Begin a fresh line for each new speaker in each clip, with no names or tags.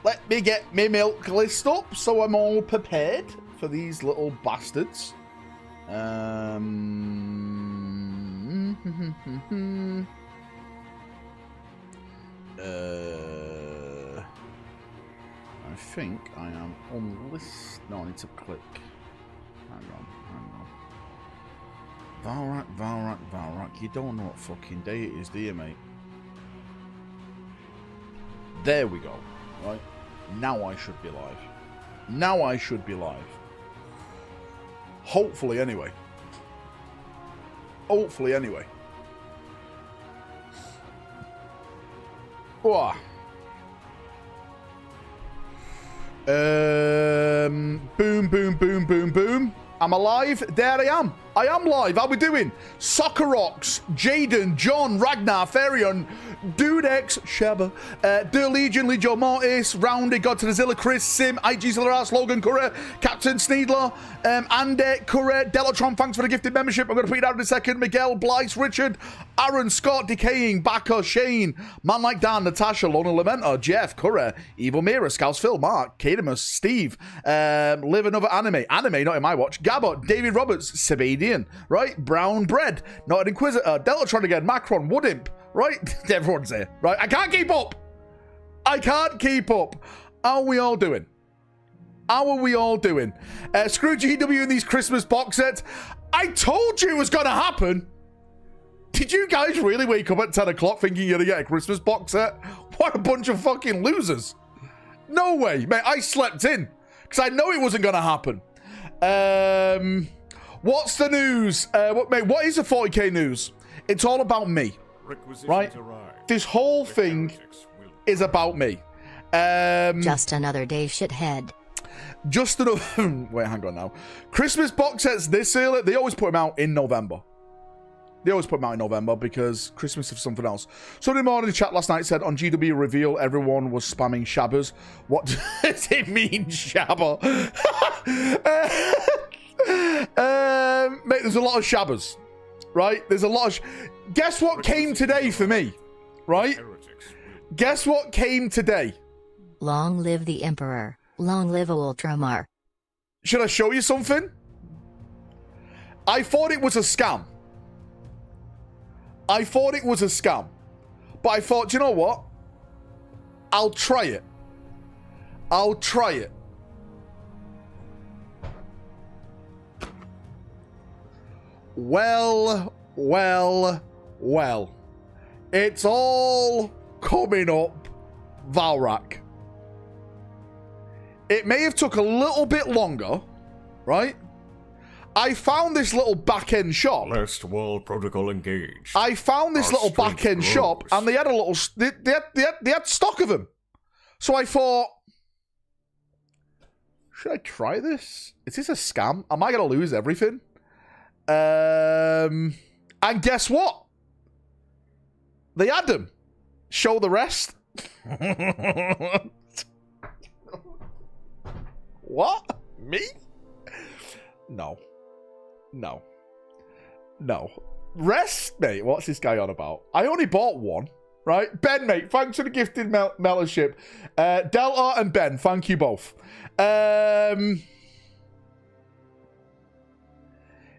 Let me get my milk list up so I'm all prepared for these little bastards. I think I am on list. No, I need to click. Hang on. Valrak. You don't know what fucking day it is, do you, mate? There we go. Right. Now I should be live. Hopefully, anyway. Oh. Boom. I'm alive. There I am. I am live. How we doing? Soccer Rocks, Jaden, John, Ragnar, Ferion, Dudex, Sheba, Der Legion, Legio Mortis, Roundy, God to the Zilla, Chris, Sim, IG Zillaras, Logan, Curry, Captain Sneedler, Ande, Curry, Delotron, thanks for the gifted membership. I'm going to put it out in a second. Miguel, Blyce, Richard, Aaron, Scott, Decaying, Backer, Shane, Man Like Dan, Natasha, Lona Lamenta, Jeff, Curry, Evil Mira, Scouts Phil, Mark, Kadamus, Steve, Live Another Anime, not in my watch, Gabot, David Roberts, Sabadian, right? Brown Bread, Not an Inquisitor, Delotron again, Macron, Woodimp, right? Everyone's here, right? I can't keep up. How are we all doing? Screw GW in these Christmas box sets. I told you it was going to happen. Did you guys really wake up at 10 o'clock thinking you're going to get a Christmas box set? What a bunch of fucking losers. No way. Mate, I slept in because I know it wasn't going to happen. What's the news? What is the 40k news? It's all about me. Right? This whole thing is about me.
Just another day, shithead.
Just another... Wait, hang on now. Christmas box sets this early, they always put them out in November. Because Christmas is something else. Sunday morning chat last night said on GW reveal everyone was spamming shabbers. What does it mean, shabber? Mate, there's a lot of shabbers. Right? There's a lot of... Guess what came today for me? Right? Guess what came today?
Long live the Emperor. Long live Ultramar.
Should I show you something? I thought it was a scam. But I thought, you know what? I'll try it. Well. It's all coming up, Valrak. It may have took a little bit longer, right? I found this little back-end shop.
Last wall protocol engaged.
I found this little back-end shop, and they had a little... They had stock of them. So I thought... Should I try this? Is this a scam? Am I going to lose everything? And guess what? They had them. Show the rest. What? Me? No. Rest, mate. What's this guy on about? I only bought one, right? Ben, mate, thanks for the gifted membership. Delta and Ben, thank you both.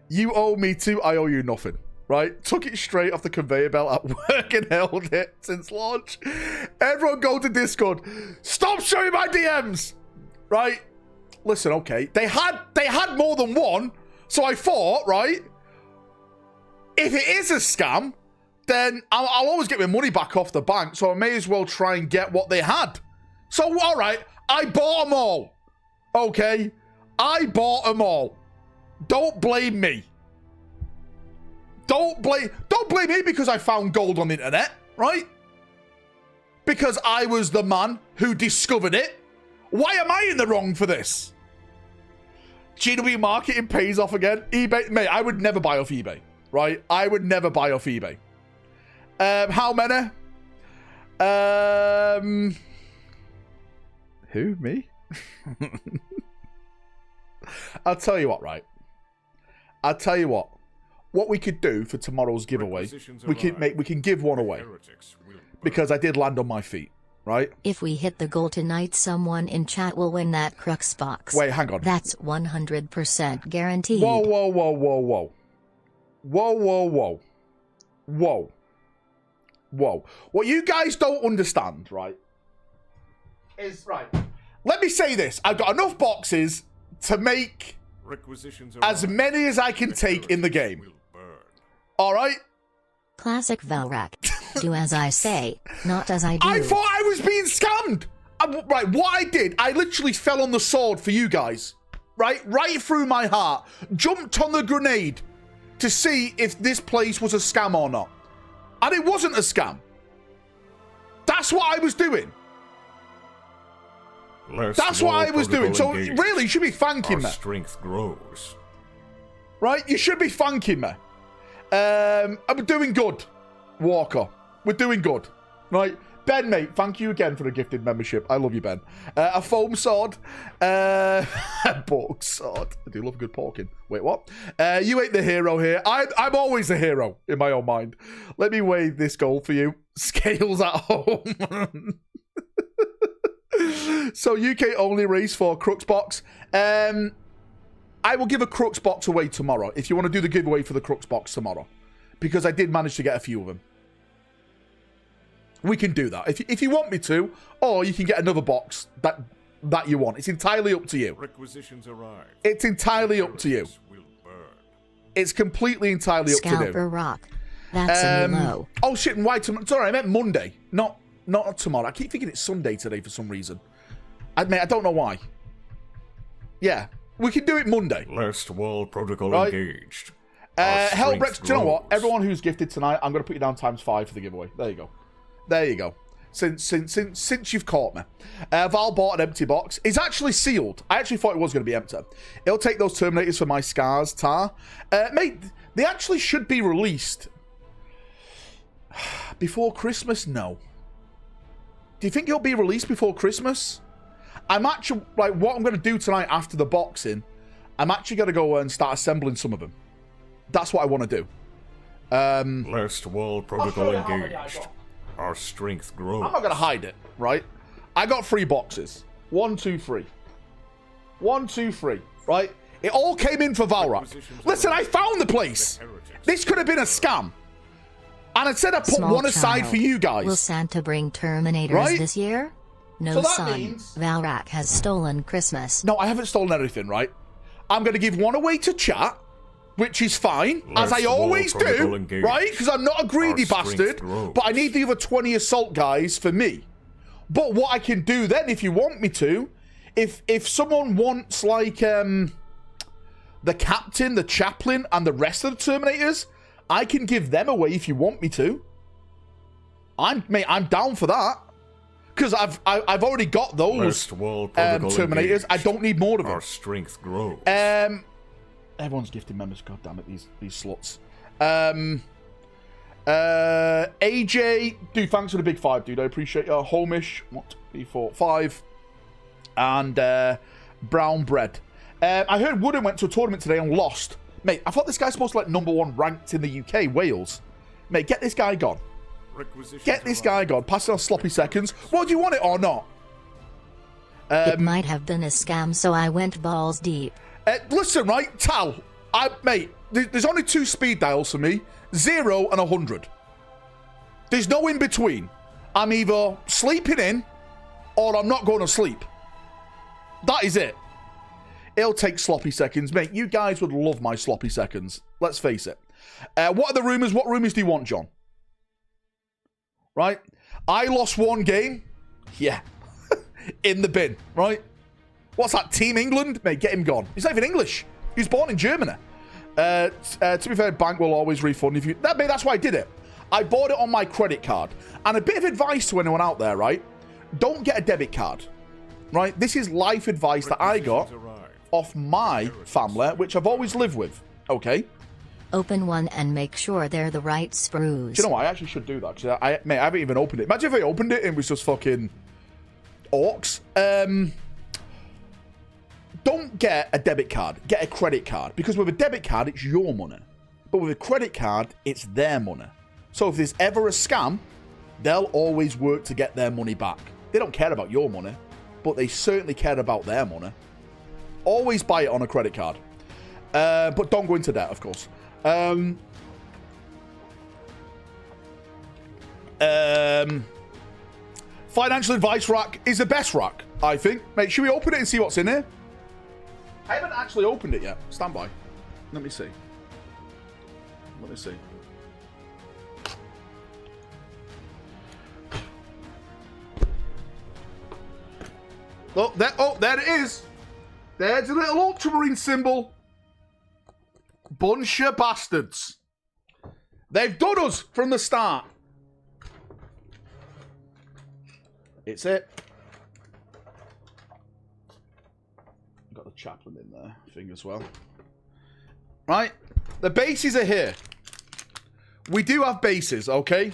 You owe me two, I owe you nothing. Right? Took it straight off the conveyor belt at work and held it since launch. Everyone go to Discord. Stop showing my DMs! Right? Listen, okay. They had more than one. So I thought, right? If it is a scam, then I'll always get my money back off the bank. So I may as well try and get what they had. So, all right. I bought them all. Okay? I bought them all. Don't blame me. Don't blame me because I found gold on the internet, right? Because I was the man who discovered it. Why am I in the wrong for this? GW marketing pays off again. eBay, mate, I would never buy off eBay, right? I would never buy off eBay. How many? Who? Me? I'll tell you what, right? I'll tell you what. What we could do for tomorrow's giveaway, we can give one away. Because I did land on my feet, right?
If we hit the goal tonight, someone in chat will win that Crux box.
Wait, hang on.
That's 100% guaranteed.
Whoa, whoa, whoa, whoa, whoa. Whoa, whoa, whoa. Whoa. Whoa. What you guys don't understand, right, is, right, let me say this. I've got enough boxes to make as many as I can take in the game. All right?
Classic Valrak. Do as I say, not as I do.
I thought I was being scammed. Right, what I did, I literally fell on the sword for you guys. Right through my heart. Jumped on the grenade to see if this place was a scam or not. And it wasn't a scam. That's what I was doing. That's what I was doing. So really, you should be thanking me.
Strength grows.
Right? You should be thanking me. I'm doing good, Walker. We're doing good. Right? Ben, mate, thank you again for the gifted membership. I love you, Ben. A foam sword. A pork sword. I do love a good porking. Wait, what? You ain't the hero here. I'm always the hero in my own mind. Let me weigh this goal for you. Scales at home. So, UK only race for Crux box. I will give a Crux box away tomorrow if you want to do the giveaway for the Crux box tomorrow. Because I did manage to get a few of them. We can do that if you want me to, or you can get another box that you want. It's entirely up to you.
Requisitions arrive.
It's entirely up to you. It's completely entirely up to you.
Scalper rock. That's a new low.
Oh shit! And why tomorrow? Sorry, I meant Monday, not tomorrow. I keep thinking it's Sunday today for some reason. I don't know why. Yeah, we can do it Monday.
Last wall protocol
right?
engaged.
Hellbrex, do you know what? Everyone who's gifted tonight, I'm going to put you down ×5 for the giveaway. There you go. There you go. Since you've caught me. Val bought an empty box. It's actually sealed. I actually thought it was going to be empty. It'll take those Terminators for my scars, Tar. Mate, they actually should be released. Before Christmas? No. Do you think it'll be released before Christmas? I'm actually, like, what I'm going to do tonight after the boxing, I'm actually going to go and start assembling some of them. That's what I want to do.
Last wall protocol engaged. Our strength grows.
I'm not going to hide it, right? I got 3 boxes. 1, 2, 3. 1, 2, 3, right? It all came in for Valrak. Listen, I found the place. This could have been a scam. And instead I put
Small
one aside
child.
for you guys.
Will Santa bring Terminators
right?
this year? No,
so
son.
Means...
Valrak has stolen Christmas.
No, I haven't stolen anything, right? I'm going to give one away to chat, which is fine, as I always do, right? Because I'm not a greedy bastard, but I need the other 20 assault guys for me. But what I can do then, if you want me to, if someone wants, like, the captain, the chaplain, and the rest of the Terminators, I can give them away if you want me to. I'm down for that. Because I've already got those Terminators. Engaged. I don't need more of them.
Our strength grows.
Everyone's gifting members. God damn it, these sluts. AJ, dude, thanks for the big 5, dude. I appreciate you. Homish, 1, 2, 3, 4, 5, and brown bread. I heard Wooden went to a tournament today and lost. Mate, I thought this guy's supposed to like #1 ranked in the UK, Wales. Mate, get this guy gone. Get this guy gone. Pass it on sloppy seconds. Well, do you want it or not?
It might have been a scam, so I went balls deep.
Listen, right, Tal. Mate, there's only 2 speed dials for me. 0 and 100. There's no in between. I'm either sleeping in or I'm not going to sleep. That is it. It'll take sloppy seconds. Mate, you guys would love my sloppy seconds. Let's face it. What are the rumours? What rumours do you want, John? Right? I lost 1 game. Yeah. In the bin, right? What's that? Team England? Mate, get him gone. He's not even English. He was born in Germany. To be fair, bank will always refund if you... Mate, that's why I did it. I bought it on my credit card. And a bit of advice to anyone out there, right? Don't get a debit card. Right? This is life advice that I got off my family, which I've always lived with. Okay?
Open one and make sure they're the right sprues.
Do you know what? I actually should do that. Cause I haven't even opened it. Imagine if I opened it and it was just fucking orcs. Don't get a debit card. Get a credit card. Because with a debit card, it's your money. But with a credit card, it's their money. So if there's ever a scam, they'll always work to get their money back. They don't care about your money, but they certainly care about their money. Always buy it on a credit card. But don't go into debt, of course. Financial advice rack is the best rack, I think. Mate, should we open it and see what's in here? I haven't actually opened it yet. Stand by. Let me see. Let me see. Oh, there it is. There's a little ultramarine symbol. Bunch of bastards. They've done us from the start. It's it. Got the chaplain in there, thing as well. Right, the bases are here. We do have bases, okay?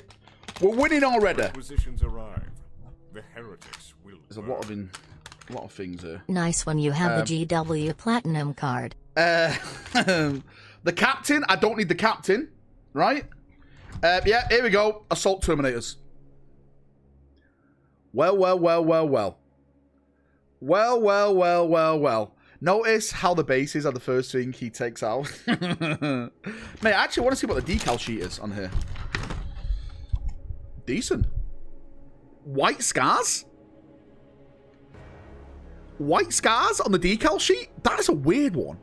We're winning already.
Acquisitions arrive. The heretics will.
There's a lot of things here.
Nice when you have the GW Platinum card.
The captain. I don't need the captain, right? Yeah, here we go. Assault Terminators. Well. Notice how the bases are the first thing he takes out. Mate, I actually want to see what the decal sheet is on here. Decent. White scars? White scars on the decal sheet? That is a weird one.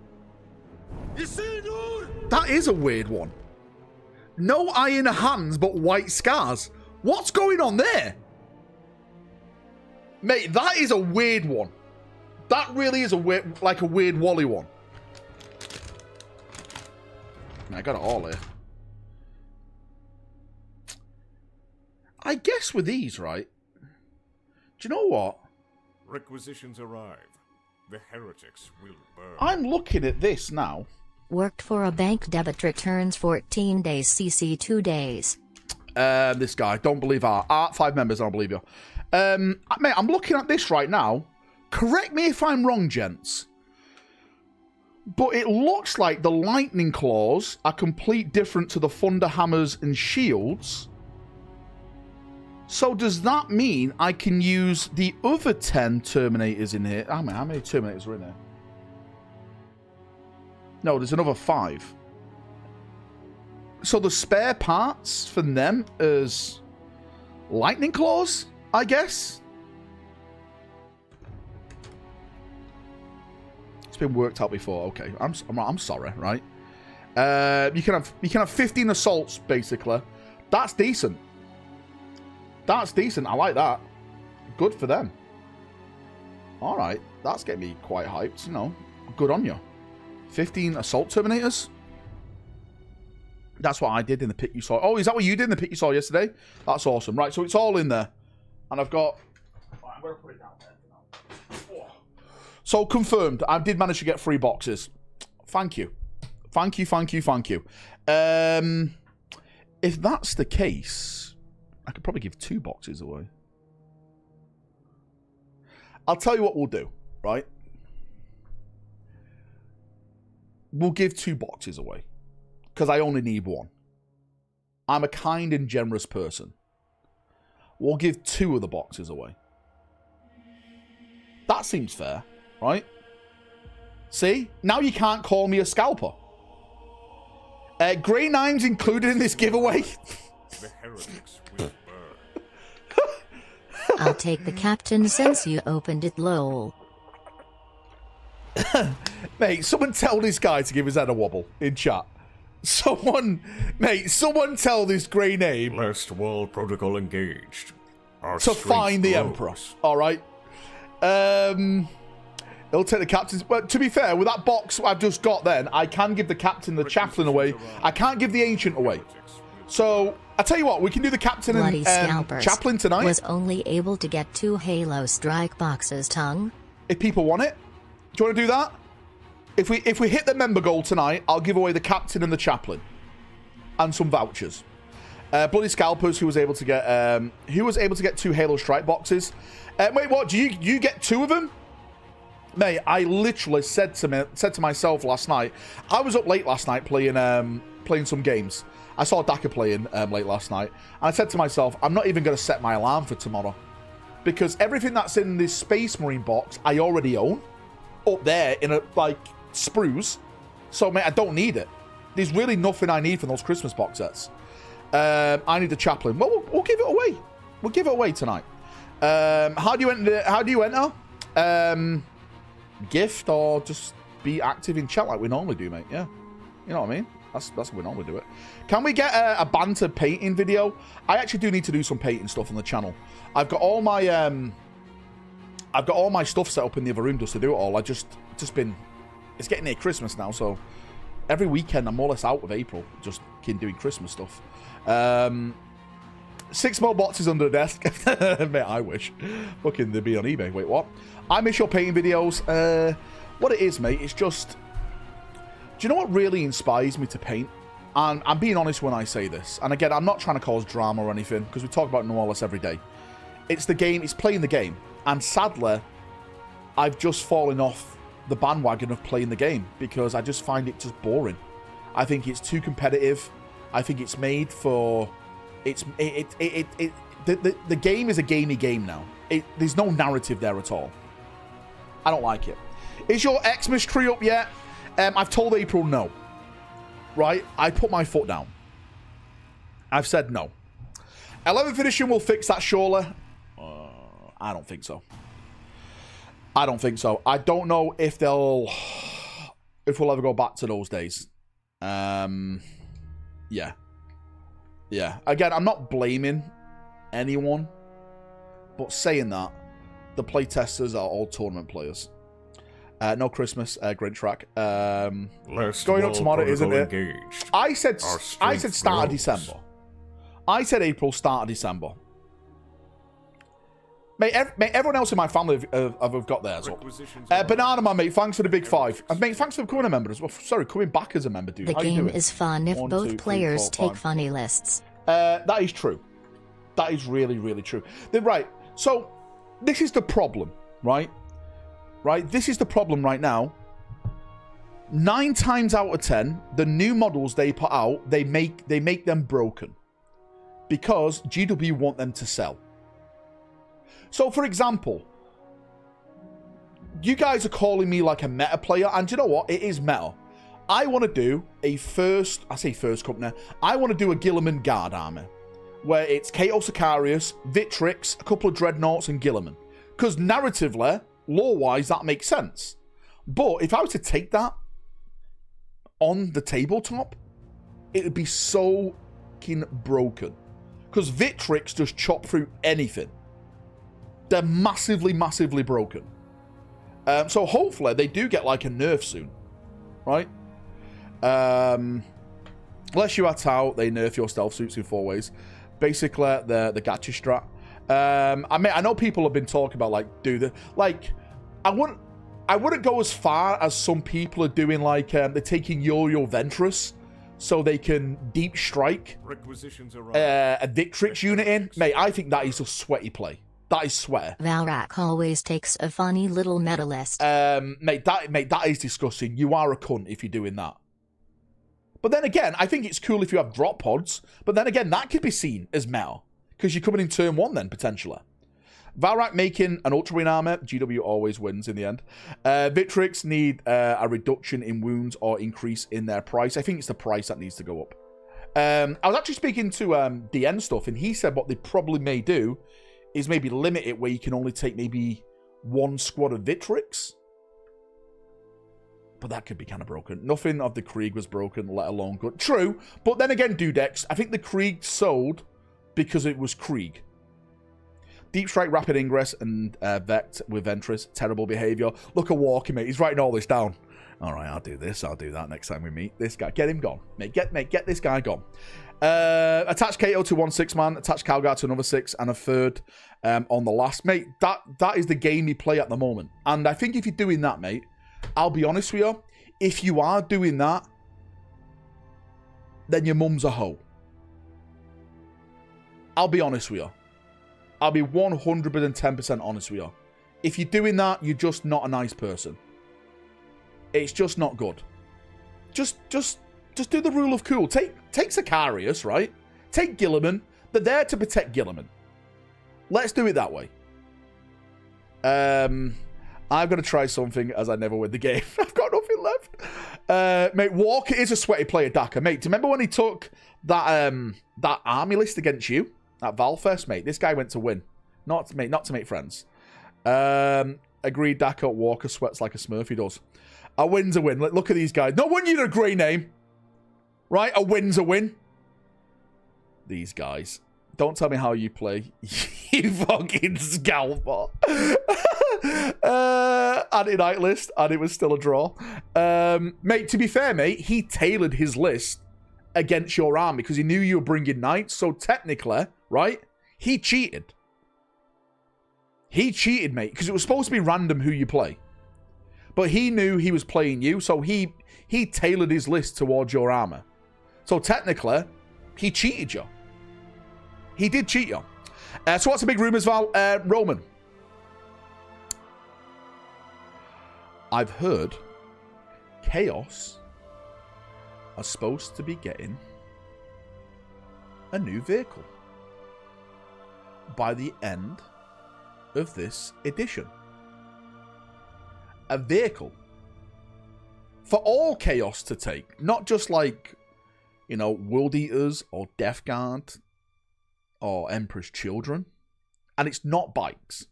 That is a weird one. No iron hands, but white scars. What's going on there? Mate, that is a weird one. That really is a weird, like a weird Wally one. I got it all here. I guess with these, right? Do you know what?
Requisitions arrive. The heretics will burn.
I'm looking at this now.
Worked for a bank, debit returns 14 days, CC 2 days.
This guy, don't believe Art 5 members, I don't believe you. Mate, I'm looking at this right now. Correct me if I'm wrong, gents. But it looks like the lightning claws are complete different to the thunder hammers and shields. So does that mean I can use the other 10 Terminators in here? How many Terminators are in here? No, there's another 5. So the spare parts for them is lightning claws, I guess. It's been worked out before. Okay, I'm sorry, right? You can have 15 assaults basically. That's decent. That's decent. I like that. Good for them. All right, that's getting me quite hyped. You know, good on you. 15 assault terminators. That's what I did in the pick you saw. Oh, is that what you did in the pick you saw yesterday? That's awesome. Right, so it's all in there, and I've got. I'm gonna put it down there. So confirmed, I did manage to get 3 boxes. Thank you. Thank you. If that's the case, I could probably give 2 boxes away. I'll tell you what we'll do, right? We'll give 2 boxes away. Because I only need 1. I'm a kind and generous person. We'll give 2 of the boxes away. That seems fair. Right? See? Now you can't call me a scalper. Grey Nine's included in this giveaway.
The heretics will burn.
I'll take the captain since you opened it, lol.
Mate, someone tell this guy to give his head a wobble in chat. Someone tell this grey name.
Last wall protocol engaged. Our
to find the Emperor. Alright. He'll take the captain's. But to be fair, with that box I've just got then, I can give the captain the chaplain away. I can't give the ancient away. So, I tell you what, we can do the captain
Bloody
and chaplain tonight.
Was only able to get 2 Halo Strike boxes, tongue.
If people want it. Do you want to do that? If we hit the member goal tonight, I'll give away the captain and the chaplain. And some vouchers. Bloody Scalpers, who was able to get 2 Halo Strike boxes. Wait, what? Do you get 2 of them? Mate, I literally said to myself last night, I was up late last night playing some games. I saw Daka playing late last night, and I said to myself, I'm not even going to set my alarm for tomorrow. Because everything that's in this Space Marine box, I already own. Up there in like, sprues. So, mate, I don't need it. There's really nothing I need from those Christmas box sets. I need a chaplain. Well, we'll give it away. We'll give it away tonight. How do you enter? Gift or just be active in chat like we normally do, mate. Yeah, you know what I mean. That's what we normally do it. Can we get a banter painting video? I actually do need to do some painting stuff on the channel. I've got all my stuff set up in the other room just to do it all. It's getting near Christmas now, so every weekend I'm more or less out of April just doing Christmas stuff. 6 more boxes under the desk. Mate, I wish. Fucking they'd be on eBay. Wait, what? I miss your painting videos. What it is, mate, it's just... Do you know what really inspires me to paint? And I'm being honest when I say this. And again, I'm not trying to cause drama or anything, because we talk about Nualis every day. It's the game. It's playing the game. And sadly, I've just fallen off the bandwagon of playing the game, because I just find it just boring. I think it's too competitive. I think it's made for... The game is a gamey game now. There's no narrative there at all. I don't like it. Is your Xmas tree up yet? I've told April no. Right? I put my foot down. I've said no. 11th edition will fix that surely. I don't think so. I don't think so. I don't know if we'll ever go back to those days. Yeah. Yeah. Again, I'm not blaming anyone, but saying that, the playtesters are all tournament players. No Christmas, Grinch track. Going up tomorrow, isn't it?
Engaged.
I said start of December. I said April, start of December. Mate, everyone else in my family have got theirs up. Banana Man, mate, thanks for the big 5. And mate, thanks for becoming a member as well. Sorry, coming back as a member, dude.
The
How you
game
doing?
is fun if
1,
both
2, 3,
players
4,
take
5.
funny lists.
That is true. That is really, really true. Right, so this is the problem, right? Right, this is the problem right now. 9 times out of 10, the new models they put out, they make them broken. Because GW want them to sell. So, for example, you guys are calling me like a meta player, and you know what? It is meta. I want to do a first company. I want to do a Gilliman Guard army, where it's Kato Sicarius, Victrix, a couple of Dreadnoughts, and Gilliman. Because narratively, lore-wise, that makes sense. But if I was to take that on the tabletop, it would be so fucking broken. Because Victrix just chop through anything. They're massively, massively broken. So hopefully they do get like a nerf soon. Right? Unless you at out, they nerf your stealth suits in 4 ways. Basically, the gacha strat. I know people have been talking about like I wouldn't go as far as some people are doing, like they're taking Yo-Yo Ventress so they can deep strike a Victrix unit in. Mate, I think that is a sweaty play. That is sweat.
Valrak always takes a funny little meta list.
Mate, that is disgusting. You are a cunt if you're doing that. But then again, I think it's cool if you have drop pods. But then again, that could be seen as meta. Because you're coming in turn 1 then, potentially. Valrak making an Ultra Marine armor. GW always wins in the end. Victrix need a reduction in wounds or increase in their price. I think it's the price that needs to go up. I was actually speaking to DN stuff, and he said what they probably may do is maybe limit it where you can only take maybe 1 squad of Victrix. But that could be kind of broken. Nothing of the Krieg was broken, let alone good. True, but then again, Dudex, I think the Krieg sold because it was Krieg. Deep Strike, Rapid Ingress, and Vect with Ventress. Terrible behavior. Look at Walking, mate. He's writing all this down. All right, I'll do this. I'll do that next time we meet. This guy. Get him gone. Mate, get this guy gone. Attach Kato to 1 6-man. Attach Calgar to another 6 and a 3rd on the last. Mate, that is the game you play at the moment. And I think if you're doing that, mate, I'll be honest with you. if you are doing that, then your mum's a hoe. I'll be honest with you. I'll be 110% honest with you. If you're doing that, you're just not a nice person. It's just not good. Just do the rule of cool. Take Sicarius, right? Take Gilliman. They're there to protect Gilliman. Let's do it that way. I'm going to try something as I never win the game. I've got nothing left. Mate, Walker is a sweaty player, Daka. Mate, do you remember when he took that that army list against you? At Valfest, mate. This guy went to win. Not to make friends. Agreed, Daka. Walker sweats like a smurf. He does. A win's a win. Look at these guys. No one need a grey name. Right? A win's a win. These guys. Don't tell me how you play. You fucking scalper. Anti-night list, and it was still a draw. Mate, to be fair, mate, he tailored his list against your army because he knew you were bringing knights. So technically, right, he cheated. He cheated, mate, because it was supposed to be random who you play. But he knew he was playing you, so he tailored his list towards your armor. So technically, he cheated you. He did cheat you. So what's the big rumors, Val? Roman. I've heard Chaos are supposed to be getting a new vehicle by the end of this edition. A vehicle for all Chaos to take, not just like, you know, World Eaters or Death Guard or Emperor's Children. And it's not bikes.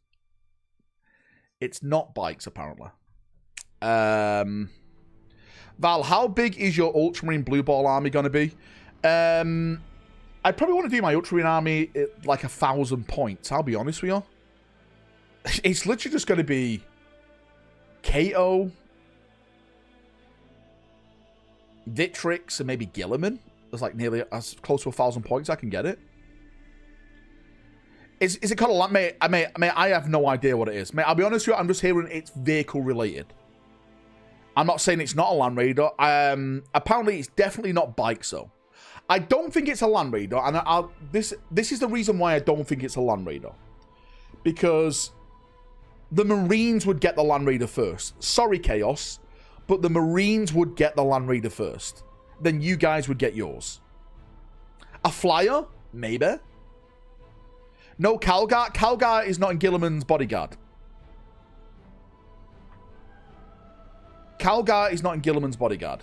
It's not bikes, apparently. Val, how big is your Ultramarine Blue Ball army going to be? I probably want to do my Ultramarine army at like 1,000 points, I'll be honest with you. It's literally just going to be Kato, Vitrix, and maybe Gilliman. It's like nearly as close to 1,000 points I can get it. Is it called a land? Mate, I have no idea what it is. Mate, I'll be honest with you, I'm just hearing it's vehicle related. I'm not saying it's not a Land Raider. Apparently, it's definitely not bikes, though. I don't think it's a Land Raider, and this is the reason why I don't think it's a Land Raider. Because the Marines would get the Land Raider first. Sorry, Chaos, but the Marines would get the Land Raider first. Then you guys would get yours. A flyer? Maybe. No, Calgar. Calgar is not in Gilliman's bodyguard. Calgar is not in Gilliman's bodyguard.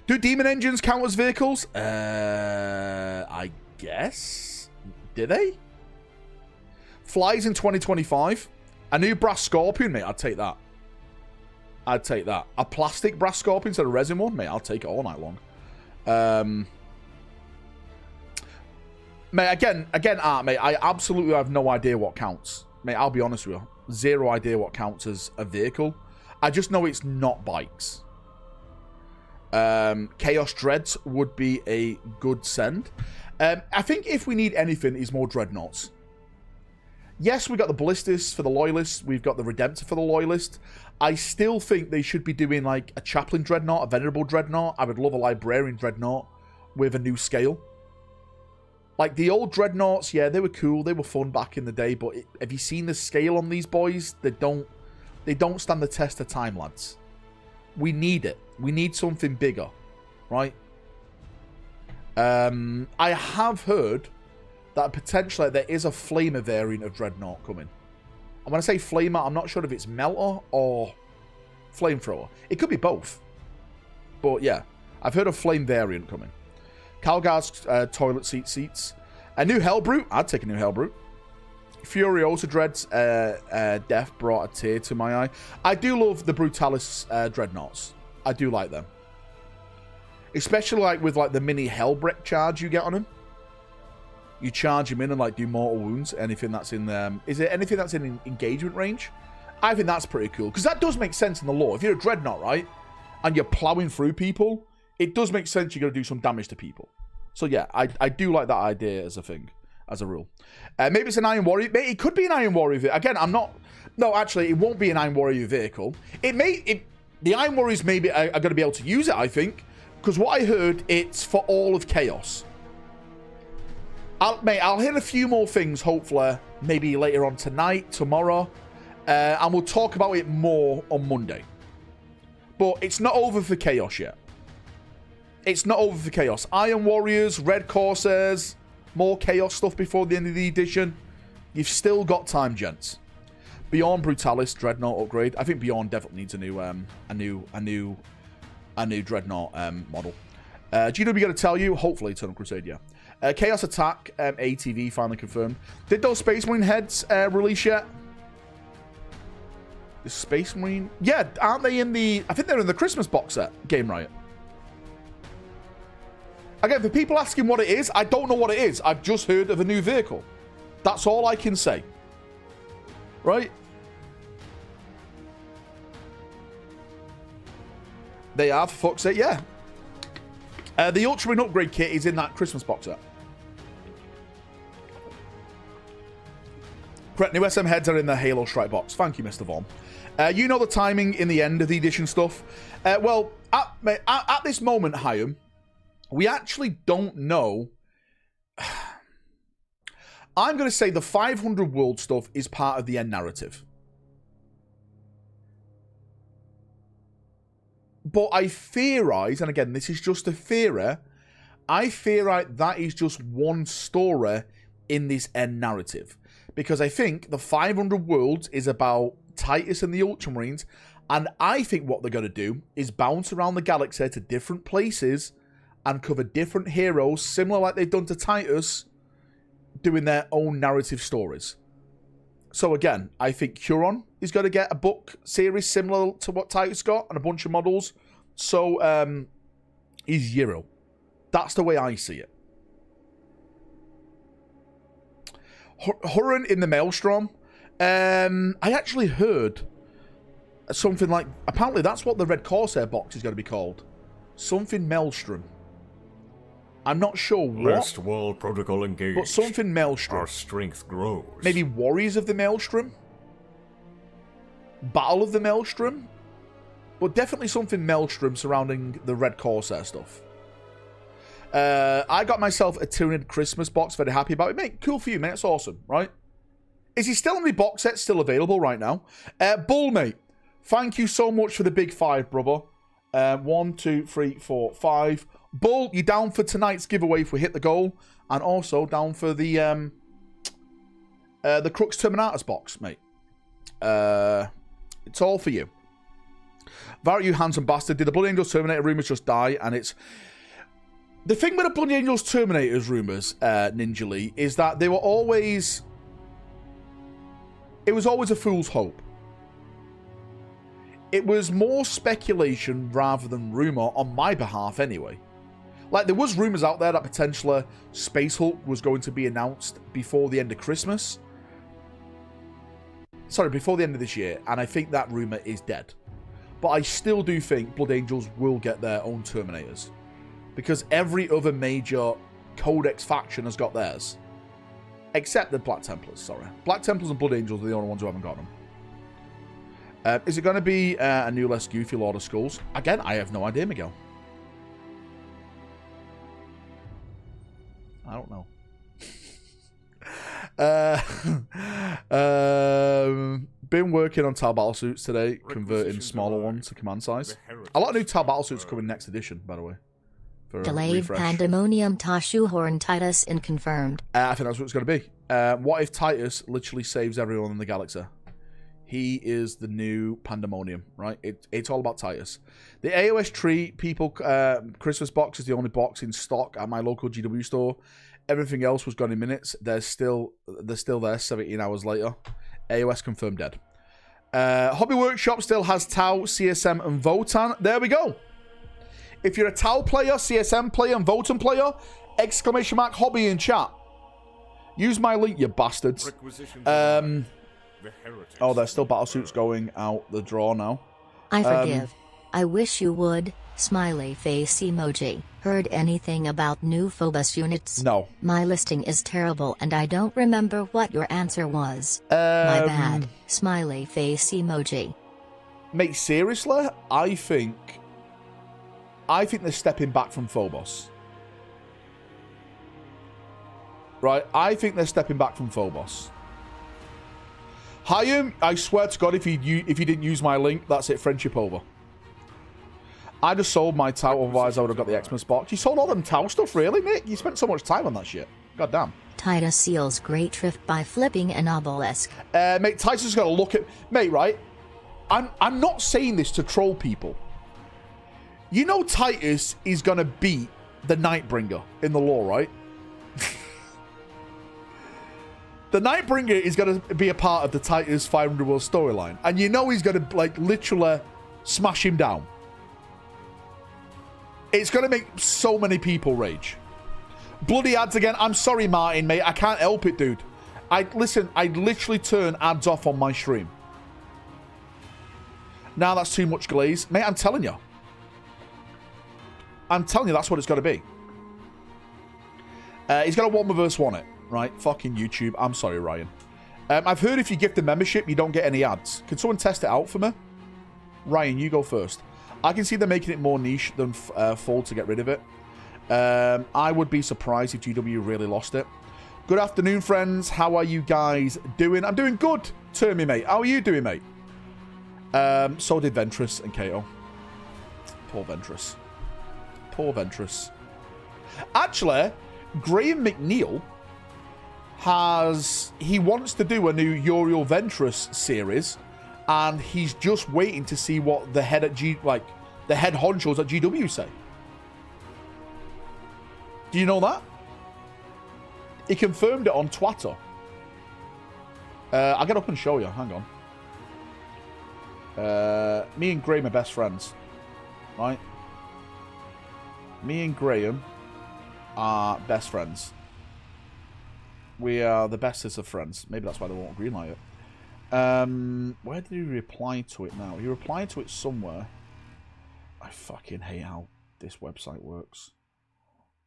Do demon engines count as vehicles? I guess. Did they? Flies in 2025. A new brass scorpion, mate. I'd take that. I'd take that. A plastic brass scorpion instead of resin one, mate. I'll take it all night long. Mate, again, mate, I absolutely have no idea what counts. Mate, I'll be honest with you. Zero idea what counts as a vehicle. I just know it's not bikes. Chaos Dreads would be a good send. I think if we need anything, is more Dreadnoughts. Yes, we've got the Ballistis for the Loyalists. We've got the Redemptor for the Loyalist. I still think they should be doing like a Chaplain Dreadnought, a Venerable Dreadnought. I would love a Librarian Dreadnought with a new scale. Like the old Dreadnoughts, yeah, they were cool. They were fun back in the day. But have you seen the scale on these boys? They don't stand the test of time, lads. We need it. We need something bigger, right? I have heard that potentially there is a Flamer variant of Dreadnought coming. And when I say Flamer, I'm not sure if it's Melter or Flamethrower. It could be both. But yeah, I've heard a Flame variant coming. Calgar's toilet seats. A new Hellbrute. I'd take a new Hellbrute. Furiosa Dreads. Death brought a tear to my eye. I do love the Brutalis Dreadnoughts. I do like them. Especially like with like the mini Hellbrick charge you get on them. You charge him in and like do mortal wounds. Anything that's in is it anything that's in engagement range? I think that's pretty cool because that does make sense in the lore. If you're a dreadnought, right, and you're plowing through people, it does make sense you're gonna do some damage to people. So yeah, I do like that idea as a thing, as a rule. Maybe it's an Iron Warrior. Maybe it could be an Iron Warrior. Again, I'm not. No, actually, it won't be an Iron Warrior vehicle. It may. The Iron Warriors maybe are going to be able to use it, I think. Because what I heard, it's for all of Chaos. I'll hit a few more things, hopefully, maybe later on tonight, tomorrow. And we'll talk about it more on Monday. But it's not over for Chaos yet. It's not over for Chaos. Iron Warriors, Red Corsairs, more Chaos stuff before the end of the edition. You've still got time, gents. Beyond Brutalis Dreadnought upgrade. I think Beyond definitely needs a new Dreadnought model. GW got to tell you, hopefully Eternal Crusade, yeah. Chaos Attack ATV finally confirmed. Did those Space Marine heads release yet? The Space Marine, yeah, aren't they in the? I think they're in the Christmas box set. Game Riot. Again, for people asking what it is, I don't know what it is. I've just heard of a new vehicle. That's all I can say. Right? They are, for fuck's sake, yeah. The Ultramarine upgrade kit is in that Christmas box set. Correct, new SM heads are in the Halo Strike box. Thank you, Mr. Vaughn. You know the timing in the end of the edition stuff. Well, at this moment, Hyam, we actually don't know. I'm going to say the 500 world stuff is part of the end narrative. But I theorize, and again, this is just a theory, I theorize that is just one story in this end narrative. Because I think the 500 worlds is about Titus and the Ultramarines, and I think what they're going to do is bounce around the galaxy to different places and cover different heroes, similar like they've done to Titus, doing their own narrative stories. So again, I think Huron is going to get a book series similar to what Titus got and a bunch of models. So is Euro. That's the way I see it. Huron in the Maelstrom. I actually heard something like, apparently that's what the Red Corsair box is going to be called. Something Maelstrom. I'm not sure what.
Last wall protocol engaged.
But something Maelstrom.
Our strength grows.
Maybe Warriors of the Maelstrom? Battle of the Maelstrom? But definitely something Maelstrom surrounding the Red Corsair stuff. I got myself a Tyranid Christmas box. Very happy about it. Mate, cool for you, mate. It's awesome, right? Is he still in the box set? Still available right now. Bull, mate. Thank you so much for the big 5, brother. 1, 2, 3, 4, 5. Bull, you down for tonight's giveaway if we hit the goal, and also down for the Crux Terminatus box, mate. It's all for you. Valrak, you handsome bastard. Did the Blood Angels Terminator rumors just die? And it's the thing with the Blood Angels Terminators rumors, Ninja Lee, is that they were always. It was always a fool's hope. It was more speculation rather than rumor on my behalf, anyway. Like, there was rumors out there that potentially Space Hulk was going to be announced before the end of Christmas. Sorry, before the end of this year. And I think that rumor is dead. But I still do think Blood Angels will get their own Terminators. Because every other major Codex faction has got theirs. Except the Black Templars, sorry. Black Templars and Blood Angels are the only ones who haven't got them. Is it going to be a new, less goofy Lord of Skulls? Again, I have no idea, Miguel. I don't know. Been working on Tau battle suits today, converting smaller ones to command size. A lot of new Tau battle suits coming next edition, by the way.
Delayed Pandemonium Tashu Horn Titus in confirmed.
I think that's what it's going to be. What if Titus literally saves everyone in the galaxy? He is the new Pandemonium, right? It's all about Titus. The AOS Tree people Christmas box is the only box in stock at my local GW store. Everything else was gone in minutes. They're still there 17 hours later. AOS confirmed dead. Hobby Workshop still has Tau, CSM, and Votan. There we go. If you're a Tau player, CSM player, and Votan player, exclamation mark hobby in chat. Use my link, you bastards. Oh, there's still battle suits going out the draw now.
I forgive. I wish you would. Smiley face emoji. Heard anything about new Phobos units?
No.
My listing is terrible and I don't remember what your answer was. My bad. Smiley face emoji.
Mate, seriously, I think they're stepping back from Phobos. Right? I think they're stepping back from Phobos. Hyam, I swear to God, if you didn't use my link, that's it, friendship over. I just sold my Tau, otherwise I would have got the Xmas box. You sold all them Tau stuff, really, mate? You spent so much time on that shit. God damn.
Titus seals great thrift by flipping an obelisk.
Mate, Titus got to look at... Mate, right? I'm not saying this to troll people. You know Titus is going to beat the Nightbringer in the lore, right? The Nightbringer is going to be a part of the Titus 500 World storyline. And you know he's going to, like, literally smash him down. It's going to make so many people rage. Bloody ads again. I'm sorry, Martin, mate. I can't help it, dude. Listen, I literally turn ads off on my stream. Now that's too much glaze. Mate, I'm telling you. I'm telling you that's what it's got to be. He's got a 1v1 it. Right? Fucking YouTube. I'm sorry, Ryan. I've heard if you gift a membership, you don't get any ads. Can someone test it out for me? Ryan, you go first. I can see they're making it more niche than full to get rid of it. I would be surprised if GW really lost it. Good afternoon, friends. How are you guys doing? I'm doing good. Turn me, mate. How are you doing, mate? So did Ventress and Kato. Poor Ventress. Poor Ventress. Actually, Graham McNeil he wants to do a new Uriel Ventress series, and he's just waiting to see what the head at the head honchos at GW say. Do you know that? He confirmed it on Twitter. I'll get up and show you. Hang on. Me and Graham are best friends. Right? Me and Graham are best friends. We are the bestest of friends. Maybe that's why they won't greenlight it. Where did he reply to it now? He replied to it somewhere. I fucking hate how this website works.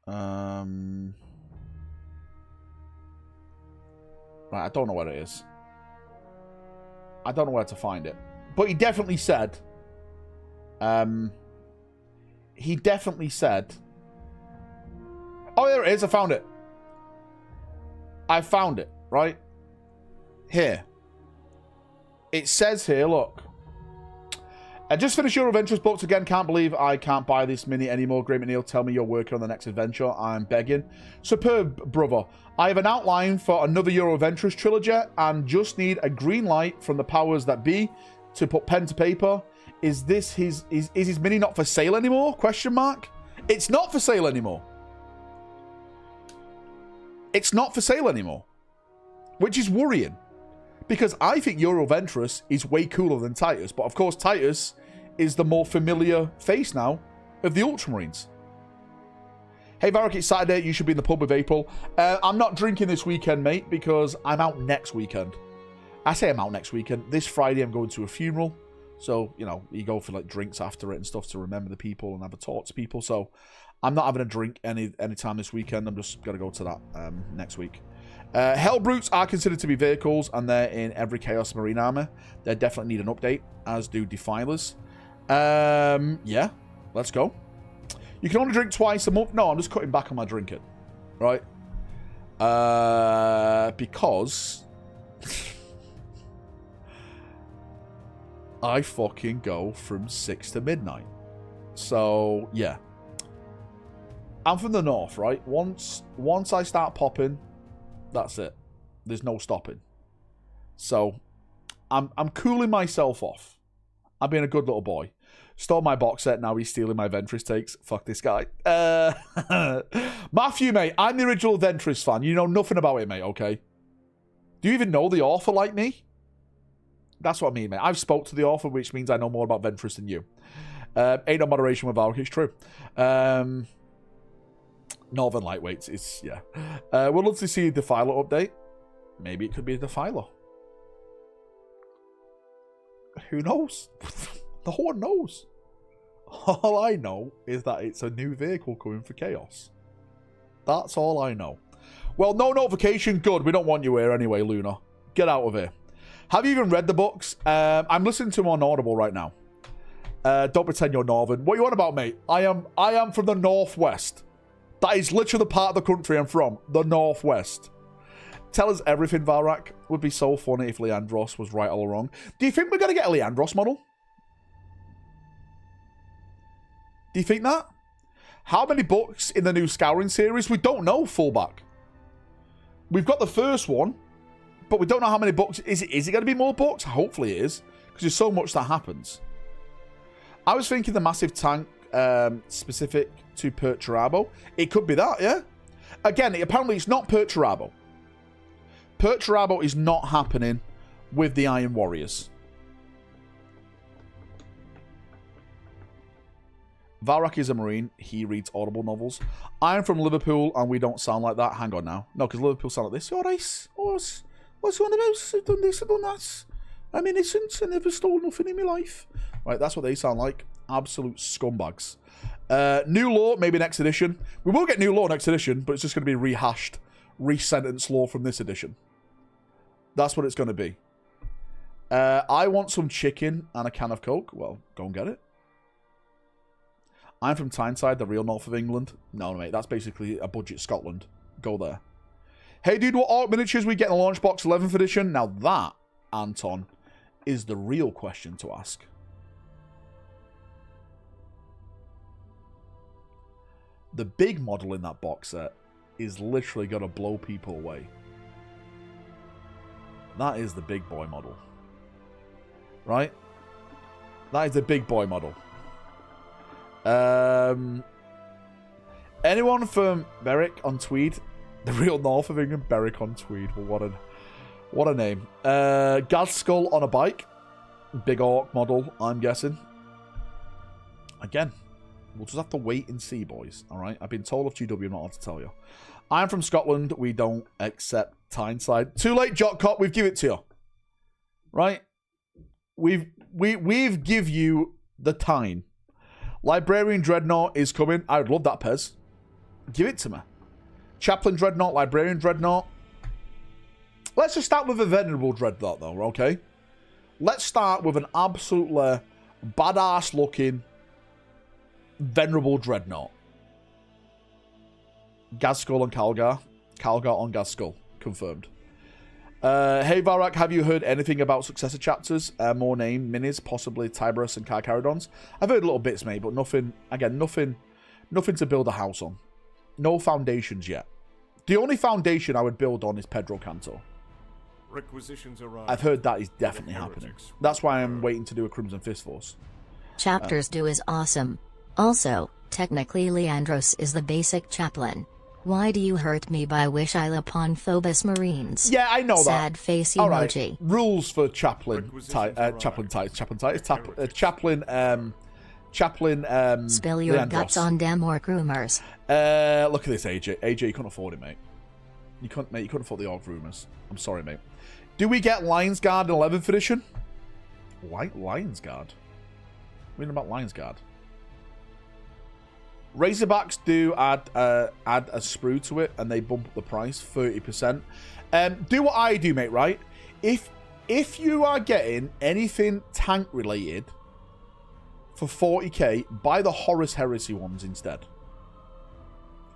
Right, I don't know where it is. I don't know where to find it. But he definitely said... he definitely said... Oh, there it is. I found it. I found it, right? Here. It says here, look. I just finished your adventures books again. Can't believe I can't buy this mini anymore. Graham McNeil, tell me you're working on the next adventure. I'm begging. Superb, brother. I have an outline for another Euro Adventures trilogy and just need a green light from the powers that be to put pen to paper. Is his mini not for sale anymore? Question mark. It's not for sale anymore. It's not for sale anymore. Which is worrying. Because I think Euro Ventress is way cooler than Titus. But of course, Titus is the more familiar face now of the Ultramarines. Hey, Valrak, it's Saturday. You should be in the pub with April. I'm not drinking this weekend, mate, because I'm out next weekend. I say I'm out next weekend. This Friday, I'm going to a funeral. So, you know, you go for like drinks after it and stuff to remember the people and have a talk to people. So, I'm not having a drink any time this weekend. I'm just going to go to that next week. Hellbrutes are considered to be vehicles, and they're in every Chaos Marine armor. They definitely need an update, as do Defilers. Yeah, let's go. You can only drink twice a month. No, I'm just cutting back on my drinking. Right? Because... I fucking go from 6 to midnight. So, yeah. I'm from the north, right? Once I start popping, that's it. There's no stopping. So, I'm cooling myself off. I'm being a good little boy. Stole my box set, now he's stealing my Ventress takes. Fuck this guy. Matthew, mate, I'm the original Ventress fan. You know nothing about it, mate, okay? Do you even know the author like me? That's what I mean, mate. I've spoke to the author, which means I know more about Ventress than you. Ain't no moderation with Valrak, it's true. Northern Lightweights, it's, yeah. We'd love to see a Defiler update. Maybe it could be a Defiler. Who knows? No one knows. All I know is that it's a new vehicle coming for Chaos. That's all I know. Well, no notification. Good. We don't want you here anyway, Luna. Get out of here. Have you even read the books? I'm listening to them on Audible right now. Don't pretend you're Northern. What you on about, mate? I am from the Northwest. That is literally the part of the country I'm from. The Northwest. Tell us everything, Valrak. Would be so funny if Leandros was right all wrong. Do you think we're going to get a Leandros model? Do you think that? How many books in the new Scouring series? We don't know, fullback. We've got the first one, but we don't know how many books. Is it going to be more books? Hopefully it is, because there's so much that happens. I was thinking the massive tank specific to Perturabo. It could be that, yeah? Again, apparently it's not Perturabo. Perturabo is not happening with the Iron Warriors. Valrak is a Marine. He reads Audible novels. I'm from Liverpool and we don't sound like that. Hang on now. No, because Liverpool sound like this. All right. What's on about? I've done this, I've done that. I'm innocent. I never stole nothing in my life. Right, that's what they sound like. Absolute scumbags. New law, maybe next edition. We will get new law next edition, but it's just going to be rehashed, resentenced law from this edition. That's what it's going to be. I want some chicken and a can of Coke. Well, go and get it. I'm from Tyneside, the real north of England. No, mate, that's basically a budget Scotland. Go there. Hey, dude, what art miniatures we get in the launch box 11th edition? Now that, Anton, is the real question to ask. The big model in that box set is literally going to blow people away. That is the big boy model. Right? That is the big boy model. Anyone from Berwick on Tweed? The real north of England, Berwick on Tweed. Well, what a name. Gadskull on a bike. Big orc model, I'm guessing. Again, we'll just have to wait and see, boys. Alright? I've been told of GW, I'm not allowed to tell you. I'm from Scotland. We don't accept Tyneside. Too late, Jock Cop. We've give it to you. Right? We've give you the time. Librarian Dreadnought is coming. I would love that, Pez. Give it to me. Chaplain Dreadnought, Librarian Dreadnought. Let's just start with a Venerable Dreadnought, though, okay? Let's start with an absolutely badass-looking Venerable Dreadnought. Gadskull and Calgar. Calgar on Gadskull. Confirmed. Hey, Valrak, have you heard anything about successor chapters? More name, minis, possibly Tiberius and Carcharodons? I've heard little bits, mate, but nothing, again, nothing to build a house on. No foundations yet. The only foundation I would build on is Pedro Canto.
Requisitions arrive.
I've heard that is definitely happening. That's why I'm waiting to do a Crimson Fist Force.
Chapters do is awesome. Also, technically Leandros is the basic chaplain. Why do you hurt me by wish I upon Phobos Marines?
Yeah, I know that.
Sad face emoji.
Right. Rules for chaplain. Chaplain.
Spill your
Leandros.
guts on them orc rumors.
Look at this, AJ. AJ, you couldn't afford it, mate. You couldn't afford the orc rumors. I'm sorry, mate. Do we get Lions Guard in 11th edition? Lions Guard? What do you mean about Lions Guard? Razorbacks do add a sprue to it, and they bump up the price 30%. Do what I do, mate. Right? If you are getting anything tank related for 40k, buy the Horus Heresy ones instead.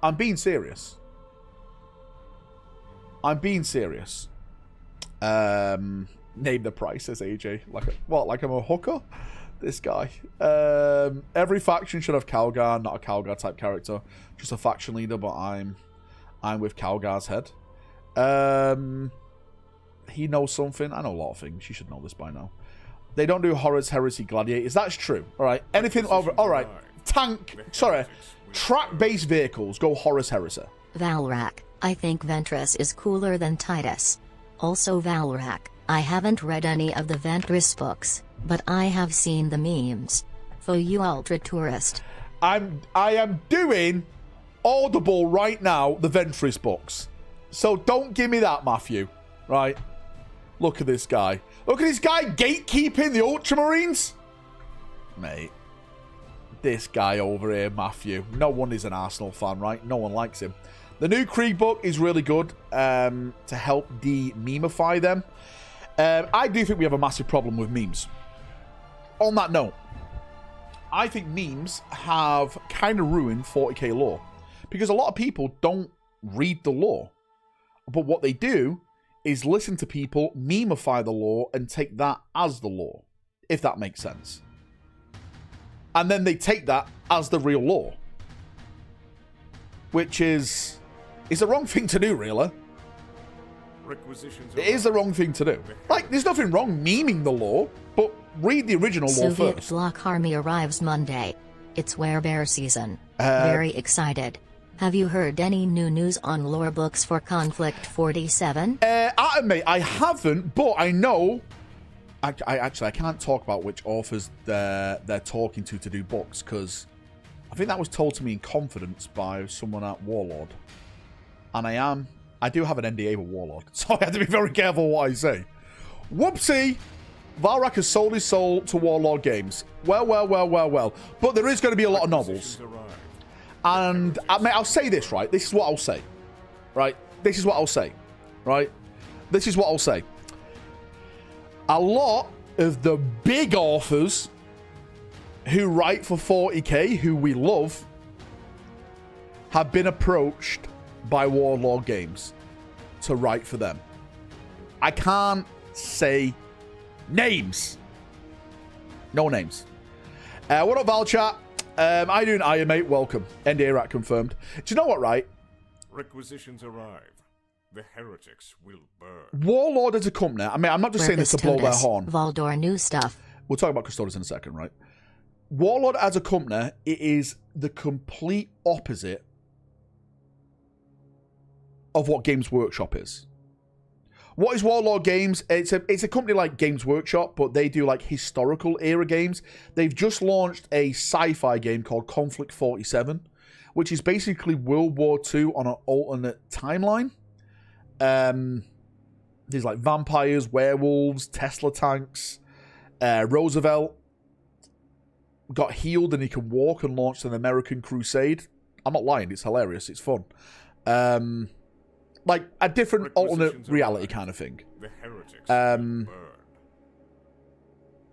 I'm being serious. Name the price, says AJ. Like I'm a hooker? This guy. Every faction should have Calgar, not a Calgar type character. Just a faction leader, but I'm with Calgar's head. He knows something. I know a lot of things. You should know this by now. They don't do Horus Heresy Gladiators. That's true. Alright. Anything over... Alright. Tank... Sorry. Track-based vehicles. Go Horus Heresy.
Valrak, I think Ventress is cooler than Titus. Also Valrak, I haven't read any of the Ventress books, but I have seen the memes. For you ultra tourist.
I am doing Audible right now, the Ventress books. So don't give me that, Matthew. Right? Look at this guy. Look at this guy gatekeeping the Ultramarines. Mate. This guy over here, Matthew. No one is an Arsenal fan, right? No one likes him. The new Krieg book is really good to help de-memify them. I do think we have a massive problem with memes. On that note, I think memes have kind of ruined 40k lore. Because a lot of people don't read the lore. But what they do is listen to people memeify the lore and take that as the lore. If that makes sense. And then they take that as the real lore. Which is the wrong thing to do, really. It is the wrong thing to do. Like, there's nothing wrong memeing the lore, but read the original lore
Soviet
first.
Block Army arrives Monday. It's werebear season. Very excited. Have you heard any new news on lore books for Conflict 47?
Mate, I haven't, but I know. I can't talk about which authors they're talking to do books, because I think that was told to me in confidence by someone at Warlord. And I do have an NDA with Warlord, so I have to be very careful what I say. Whoopsie! Valrak has sold his soul to Warlord Games. Well. But there is going to be a lot of novels. And, mate, I'll say this, right? This is what I'll say. Right? This is what I'll say. Right? This is what I'll say. A lot of the big authors who write for 40k, who we love, have been approached by Warlord Games to write for them. I can't say names. No names. What up, Valchat? I do an iron, mate. Welcome. NDA rat confirmed. Do you know what, right?
Requisitions arrive. The heretics will burn.
Warlord as a company. I mean, I'm not just saying this to blow their horn.
Valdor new stuff.
We'll talk about Custodes in a second, right? Warlord as a company, it is the complete opposite of what Games Workshop is. What is Warlord Games? It's a company like Games Workshop, but they do like historical era games. They've just launched a sci-fi game called Conflict 47, which is basically World War II on an alternate timeline. There's like vampires, werewolves, Tesla tanks. Roosevelt got healed and he can walk and launched an American crusade. I'm not lying, it's hilarious, it's fun. Like a different alternate reality kind of thing.
The heretics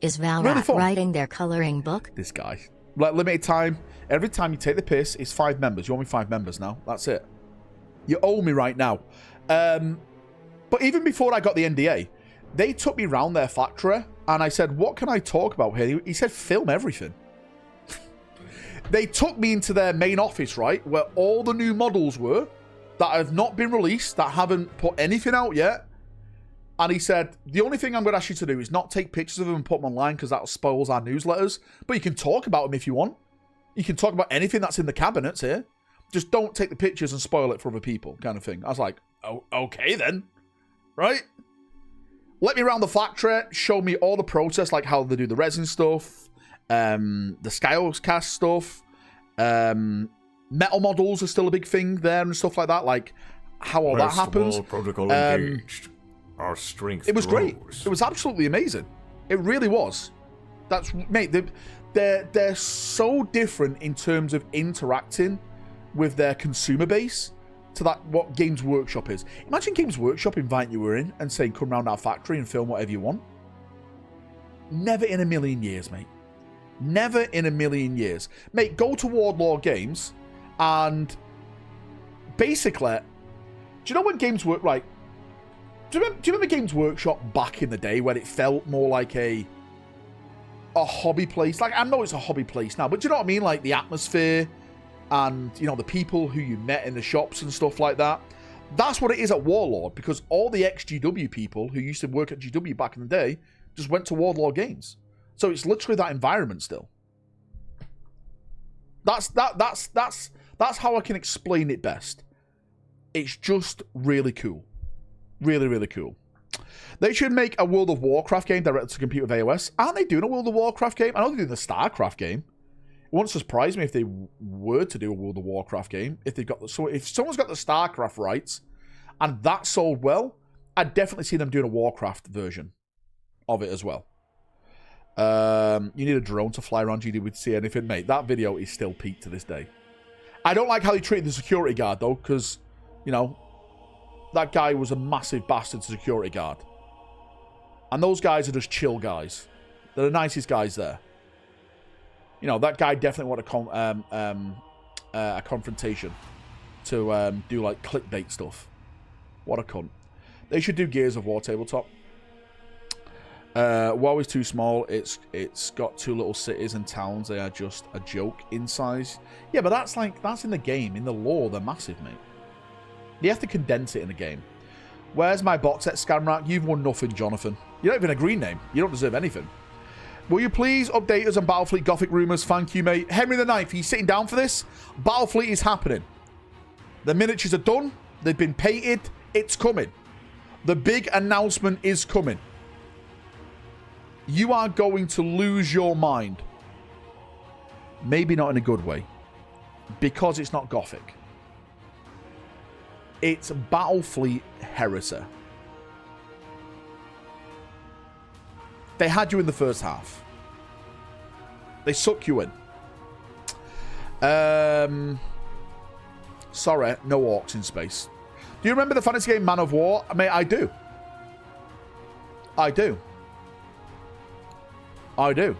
is Valrak
really
writing their coloring book?
This guy. Like limited time. Every time you take the piss, it's 5 members. You owe me 5 members now. That's it. You owe me right now. But even before I got the NDA, they took me round their factory and I said, what can I talk about here? He said, film everything. They took me into their main office, right? Where all the new models were that have not been released, that haven't put anything out yet. And he said, the only thing I'm going to ask you to do is not take pictures of them and put them online because that spoils our newsletters. But you can talk about them if you want. You can talk about anything that's in the cabinets here. Just don't take the pictures and spoil it for other people, kind of thing. I was like, oh, okay then. Right? Let me around the factory, show me all the process, like how they do the resin stuff, the Skycast stuff, metal models are still a big thing there and stuff like that, like how all that happens.
Protocol engaged. Our strength
it was
grows.
Great. It was absolutely amazing. It really was. That's, mate, they're so different in terms of interacting with their consumer base to that what Games Workshop is. Imagine Games Workshop inviting you in and saying, come round our factory and film whatever you want. Never in a million years, mate. Never in a million years. Mate, go to Warlord Games and basically, do you know when Games Work, right? Do you remember Games Workshop back in the day when it felt more like a hobby place? Like, I know it's a hobby place now, but do you know what I mean? Like the atmosphere and, you know, the people who you met in the shops and stuff like that. That's what it is at Warlord, because all the ex-GW people who used to work at GW back in the day just went to Warlord Games. So it's literally that environment still. That's how I can explain it best. It's just really cool. Really, really cool. They should make a World of Warcraft game directly to compete with AOS. Aren't they doing a World of Warcraft game? I know they're doing the StarCraft game. It wouldn't surprise me if they were to do a World of Warcraft game. If they've got the, so if someone's got the StarCraft rights and that sold well, I'd definitely see them doing a Warcraft version of it as well. You need a drone to fly around GD to see anything, mate. That video is still peaked to this day. I don't like how they treated the security guard though, because, you know, that guy was a massive bastard security guard. And those guys are just chill guys. They're the nicest guys there. You know, that guy definitely wanted a confrontation to do, like, clickbait stuff. What a cunt. They should do Gears of War tabletop. WoW is too small. It's got too little cities and towns. They are just a joke in size. Yeah, but that's in the game. In the lore, they're massive, mate. You have to condense it in the game. Where's my bot set, Scamrack? You've won nothing, Jonathan. You're not even a green name. You don't deserve anything. Will you please update us on Battlefleet Gothic Rumours? Thank you, mate. Henry the Ninth, are you sitting down for this? Battlefleet is happening. The miniatures are done. They've been painted. It's coming. The big announcement is coming. You are going to lose your mind. Maybe not in a good way. Because it's not Gothic. It's Battlefleet Heresy. They had you in the first half. They suck you in. Sorry, no orcs in space. Do you remember the fantasy game Man of War? Mate, I do. I do. I do.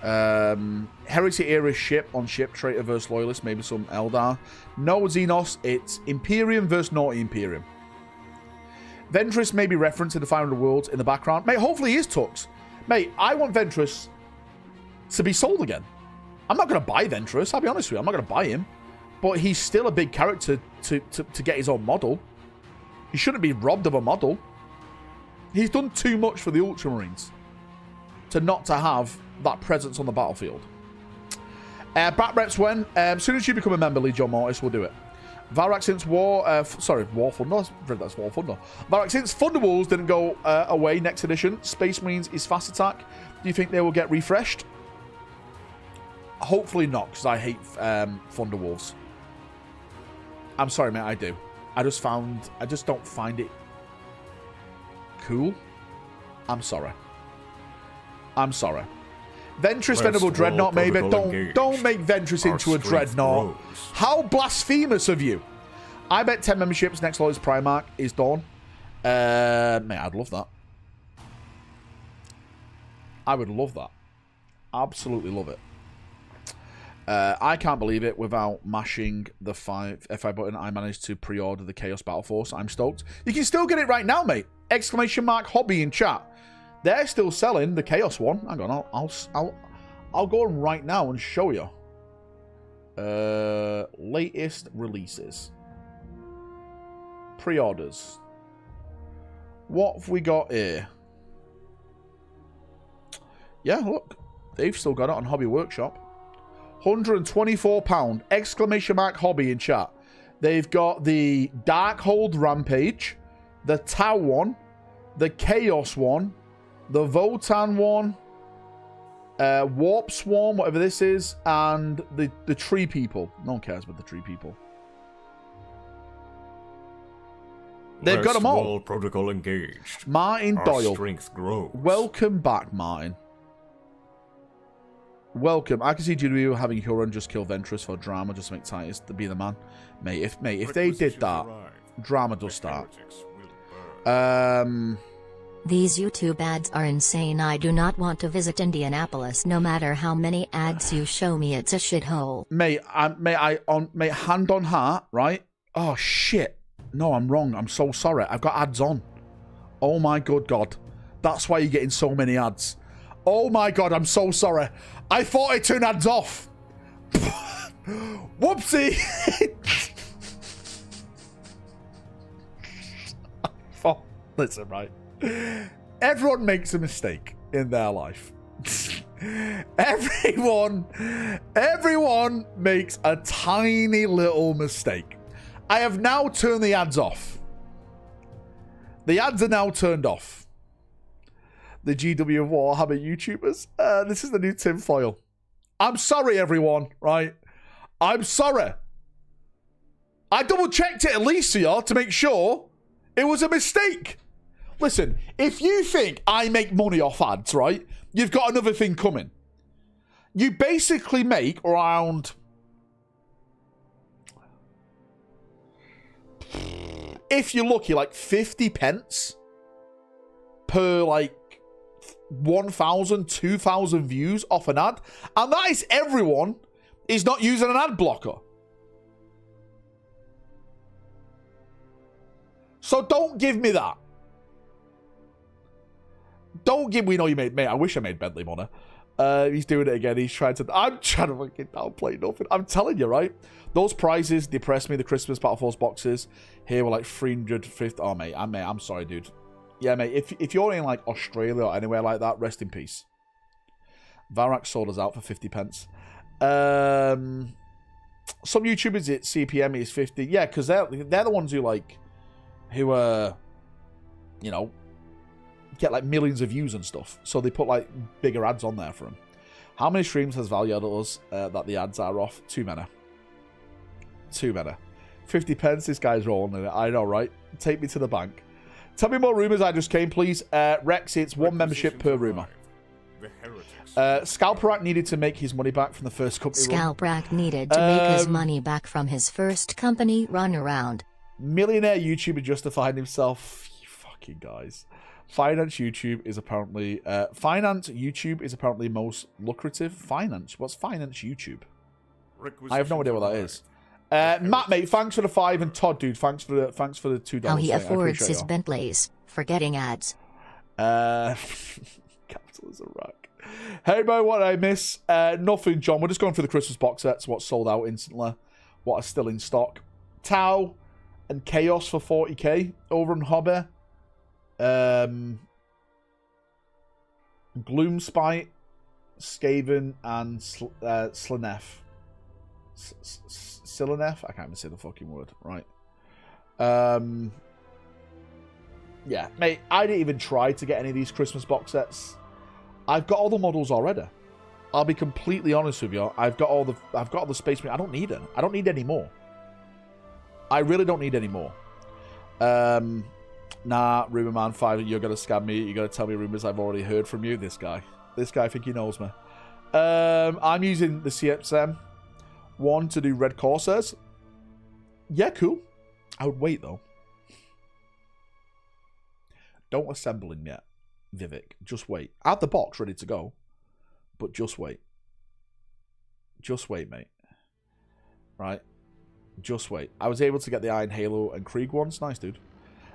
Heresy era ship on ship, traitor versus loyalist, maybe some Eldar. No Xenos, it's Imperium versus Naughty Imperium. Ventress may be referenced in the 500 Worlds in the background. Mate, hopefully he is Tux. Mate, I want Ventress to be sold again. I'm not going to buy Ventress, I'll be honest with you. I'm not going to buy him. But he's still a big character to get his own model. He shouldn't be robbed of a model. He's done too much for the Ultramarines to not to have that presence on the battlefield. Bat reps when? As soon as you become a member, Legion Mortis, we'll do it. Valrak since War Thunder. That's War Thunder. Valrak since Thunderwolves didn't go away next edition. Space Marines is Fast Attack. Do you think they will get refreshed? Hopefully not, because I hate Thunderwolves. I'm sorry, mate, I do. I just don't find it cool. I'm sorry. I'm sorry. Ventress Venerable Dreadnought, maybe. Don't make Ventress into a Dreadnought. How blasphemous of you. I bet 10 memberships next Lord's Primarch is done. Mate, I'd love that. I would love that. Absolutely love it. I can't believe it. Without mashing the F5 button, I managed to pre-order the Chaos Battle Force. I'm stoked. You can still get it right now, mate. Exclamation mark hobby in chat. They're still selling the Chaos one. Hang on, I'll go on right now and show you. Latest releases. Pre-orders. What have we got here? Yeah, look. They've still got it on Hobby Workshop. £124. Exclamation mark hobby in chat. They've got the Darkhold Rampage, the Tau one, the Chaos one, the Votan one, Warp Swarm, whatever this is, and the Tree People. No one cares about the Tree People. They've got them all.
Wall protocol engaged.
Martin
Our
Doyle.
Strength grows.
Welcome back, Martin. Welcome. I can see GW having Huron just kill Ventress for drama, just to make Titus to be the man. Mate, if they did that, drama does start.
These YouTube ads are insane. I do not want to visit Indianapolis. No matter how many ads you show me, it's a shithole.
Mate, hand on heart, right? Oh shit. No, I'm wrong. I'm so sorry. I've got ads on. Oh my good God. That's why you're getting so many ads. Oh my God, I'm so sorry. I thought I turned ads off. Whoopsie. Listen, right. Everyone makes a mistake in their life. Everyone makes a tiny little mistake. I have now turned the ads off. The ads are now turned off. The GW of Warhammer YouTubers. This is the new tinfoil. I'm sorry, everyone, right? I'm sorry. I double-checked it at least for you to make sure it was a mistake. Listen, if you think I make money off ads, right, you've got another thing coming. You basically make around... if you're lucky, like 50 pence per like 1,000, 2,000 views off an ad. And that is everyone is not using an ad blocker. So don't give me that. Don't give me, no, you made, mate, I wish I made Bentley money. He's doing it again. He's trying to, I'm trying to fucking downplay nothing. I'm telling you, right? Those prizes depress me. The Christmas Battle Force boxes here were like 350. Oh, mate, I'm sorry, dude. Yeah, mate, if you're in like Australia or anywhere like that, rest in peace. Valrak sold us out for 50 pence. Some YouTubers at CPM is 50. Yeah, because they're the ones who like, who you know, get like millions of views and stuff. So they put like bigger ads on there for them. How many streams has Val yelled at us that the ads are off? Too many. 50 pence, this guy's rolling in it. I know, right? Take me to the bank. Tell me more rumours. I just came, please. Rex, it's one membership per rumour. Scalperac needed to make his money back from the first company run.
Scalperac needed to make his money back from his first company run around.
Millionaire YouTuber justifying himself. You fucking guys. Finance YouTube is apparently most lucrative. Finance? What's finance YouTube? I have no idea what that is. Matt, mate, thanks for the 5, and Todd, dude, thanks for the $2.
How he affords his Bentleys for getting ads.
Capitalism rack. Hey, bro, what did I miss? Nothing, John. We're just going through the Christmas box sets. What's sold out instantly? What are still in stock? Tau and Chaos for 40k over in Hobby. Gloomspite, Skaven, and Slanef. Silanef? I can't even say the fucking word. Right. Yeah, mate, I didn't even try to get any of these Christmas box sets. I've got all the models already. I'll be completely honest with you. I've got all the space. I don't need it. I don't need any more. I really don't need any more. Nah, Rumor Man 5, you're gonna scam me. You're gonna tell me rumors I've already heard from you. This guy, I think he knows me. I'm using the CXM one to do Red Corsairs. Yeah, cool. I would wait though. Don't assemble him yet, Vivek. Just wait. I have the box ready to go, but just wait. Just wait, mate. Right? Just wait. I was able to get the Iron Halo and Krieg ones. Nice, dude.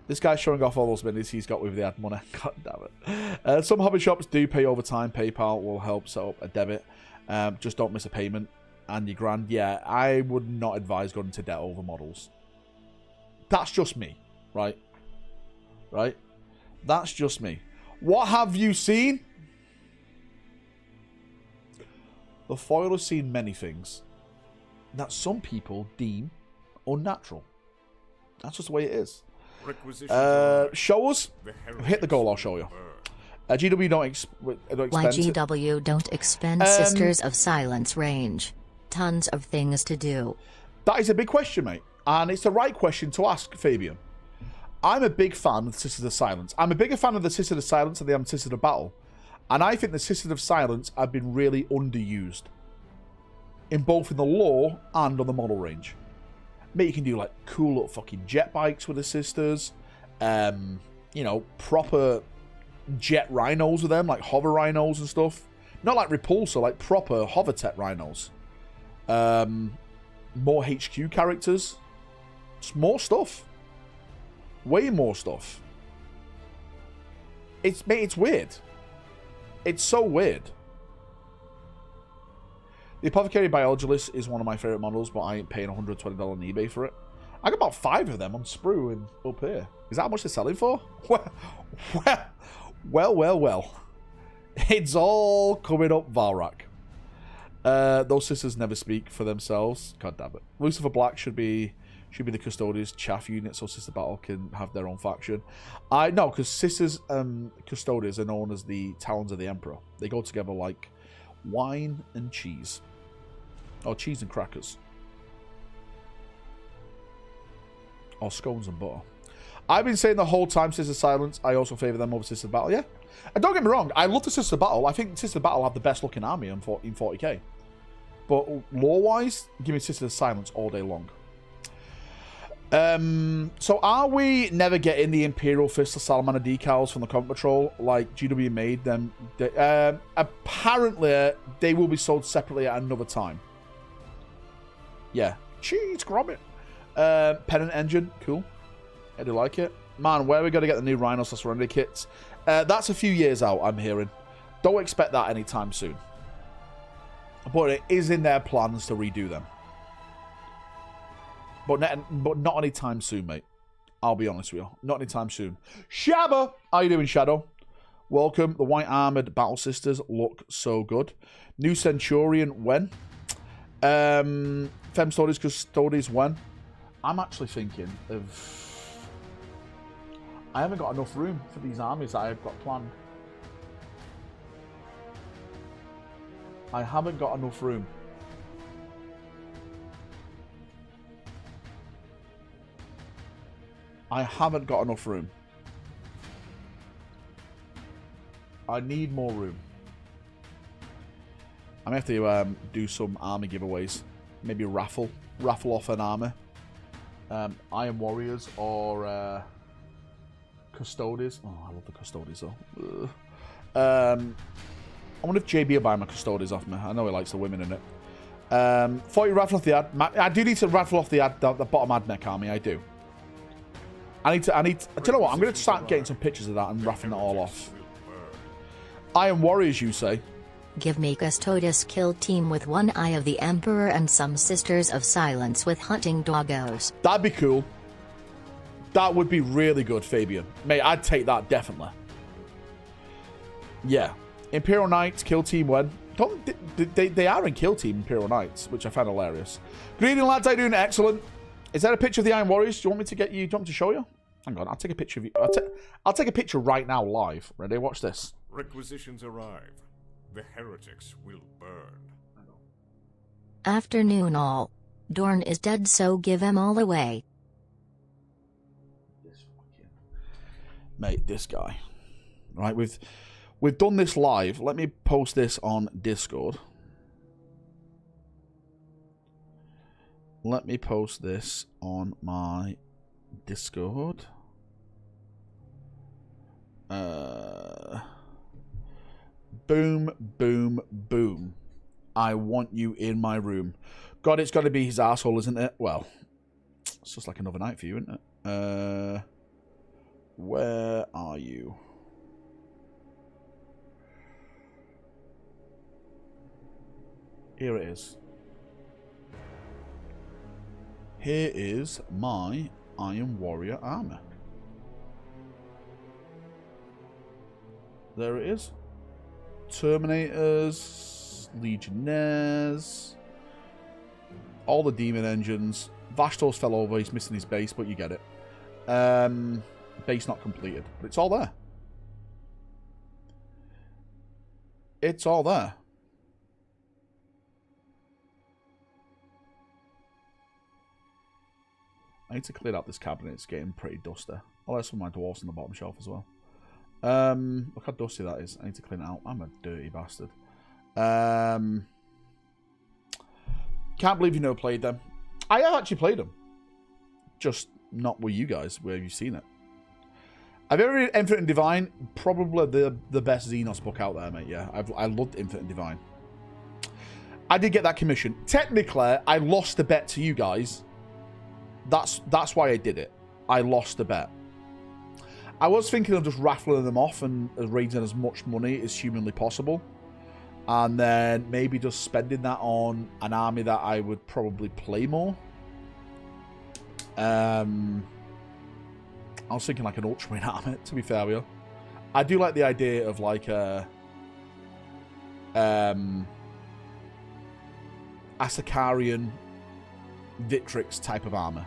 This guy's showing off all those minis he's got with the ad money. God damn it. Some hobby shops do pay overtime. PayPal will help set up a debit. Just don't miss a payment. And your grand. Yeah, I would not advise going into debt over models. That's just me. Right? Right? That's just me. What have you seen? The foil has seen many things that some people deem unnatural. That's just the way it is. Show us. Hit the goal, I'll show you. GW don't expend...
Why GW don't expend Sisters of Silence range? Tons of things to do.
That is a big question, mate. And it's the right question to ask, Fabian. I'm a big fan of the Sisters of Silence. I'm a bigger fan of the Sisters of Silence than I am Sisters of Battle. And I think the Sisters of Silence have been really underused. In both in the lore and on the model range. Mate, you can do like cool little fucking jet bikes with the Sisters. You know, proper jet rhinos with them, like hover rhinos and stuff. Not like Repulsor, like proper hovertech rhinos. More HQ characters. Just more stuff. Way more stuff. Mate, it's weird. It's so weird. The Apothecary Biologist is one of my favourite models, but I ain't paying $120 on eBay for it. I got about 5 of them on Sprue and up here. Is that how much they're selling for? Well. It's all coming up, Valrak. Those sisters never speak for themselves. God damn it. Lucifer Black should be the Custodians chaff unit, so Sister Battle can have their own faction. I know, because Sisters Custodians are known as the Talons of the Emperor. They go together like wine and cheese. Or cheese and crackers. Or scones and butter. I've been saying the whole time Sister Silence, I also favour them over Sister Battle, yeah. And don't get me wrong, I love the Sister Battle. I think Sister Battle have the best looking army in 40k. But lore-wise, give me Sister Silence all day long. So are we never getting the Imperial Fist of Salamander decals from the Comet Patrol like GW made them? Apparently, they will be sold separately at another time. Yeah. Cheese, grab it. Pennant engine, cool. I do like it. Man, where are we going to get the new Rhino Surrender kits? That's a few years out, I'm hearing. Don't expect that anytime soon. But it is in their plans to redo them. But not anytime soon, mate. I'll be honest with you. Not anytime soon. Shabba! How you doing, Shadow? Welcome. The white armored battle sisters look so good. New Centurion, when? Fem Stories, Custodes, when? I'm actually thinking of... I haven't got enough room for these armies that I've got planned. I haven't got enough room. I haven't got enough room. I need more room. I'm going to have to do some army giveaways. Maybe raffle off an army. Iron Warriors or Custodes. Oh, I love the Custodes though. I wonder if JB will buy my Custodes off me. I know he likes the women in it. 40 raffle off the ad. I do need to raffle off the ad, the bottom ad mech army. I do. I need to. Do you know what? I'm going to start getting some pictures of that and raffling it all off. Iron Warriors, you say?
Give me Custodes kill team with one eye of the Emperor and some Sisters of Silence with hunting doggos.
That'd be cool. That would be really good, Fabian. Mate, I'd take that definitely. Yeah. Imperial Knights, kill team when? They are in kill team, Imperial Knights, which I find hilarious. Good evening, lads. I'm doing excellent. Is that a picture of the Iron Warriors? Do you want me to get you? Do you want me to show you? Hang on, I'll take a picture of you. I'll take a picture right now, live. Ready? Watch this.
Requisitions arrive. The heretics will burn.
Afternoon all. Dorn is dead, so give him all away.
Mate, this guy. Right, we've done this live. Let me post this on Discord. Let me post this on my Discord. Boom, boom, boom. I want you in my room. God, it's got to be his asshole, isn't it? Well, it's just like another night for you, isn't it? Where are you? Here it is. Here is my Iron Warrior armor. There it is. Terminators, Legionnaires, all the demon engines. Vashtor's fell over, he's missing his base, but you get it. Base not completed, but it's all there. It's all there. I need to clear out this cabinet, it's getting pretty dusty. Oh, there's some of my dwarfs on the bottom shelf as well. Look how dusty that is. I need to clean it out. I'm a dirty bastard. Can't believe you never played them. I have actually played them. Just not with you guys. Where have you seen it? Have you ever read Infinite and Divine? Probably the best Xenos book out there, mate. Yeah, I loved Infinite and Divine. I did get that commission. Technically, I lost the bet to you guys. That's why I did it. I lost the bet. I was thinking of just raffling them off and raising as much money as humanly possible. And then maybe just spending that on an army that I would probably play more. I was thinking like an Ultramarine army, to be fair with you. I do like the idea of like a Asakarian Victrix type of armor.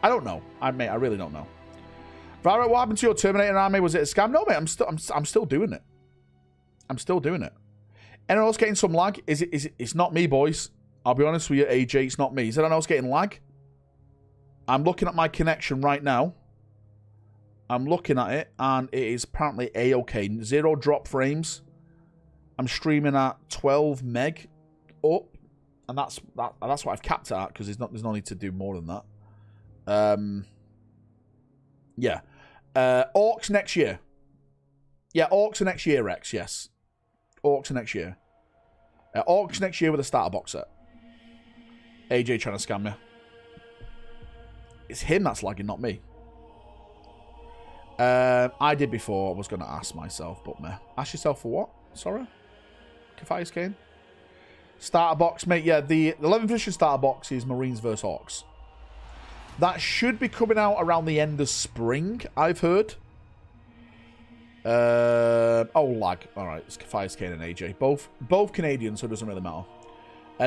I don't know. I really don't know. Valrak, what happened to your Terminator army? Was it a scam? No, mate. I'm still doing it. I'm still doing it. Anyone else getting some lag? It's not me, boys. I'll be honest with you, AJ. It's not me. Is anyone else getting lag? I'm looking at my connection right now. I'm looking at it, and it is apparently A-OK. 0 drop frames. I'm streaming at 12 meg up, and that's what I've capped it at because there's no need to do more than that. Yeah. Orcs next year. Yeah, Orcs are next year, Rex, yes. Orcs are next year. Orcs next year with a starter box set. AJ trying to scam me. It's him that's lagging, not me. I did before. I was going to ask myself, but meh. Ask yourself for what? Sorry? Kefias Kane? Starter box, mate. Yeah, the 11th edition starter box is Marines vs. Orcs. That should be coming out around the end of spring, I've heard. Oh, lag. Alright, it's Kefias Kane and AJ. Both Canadian, so it doesn't really matter.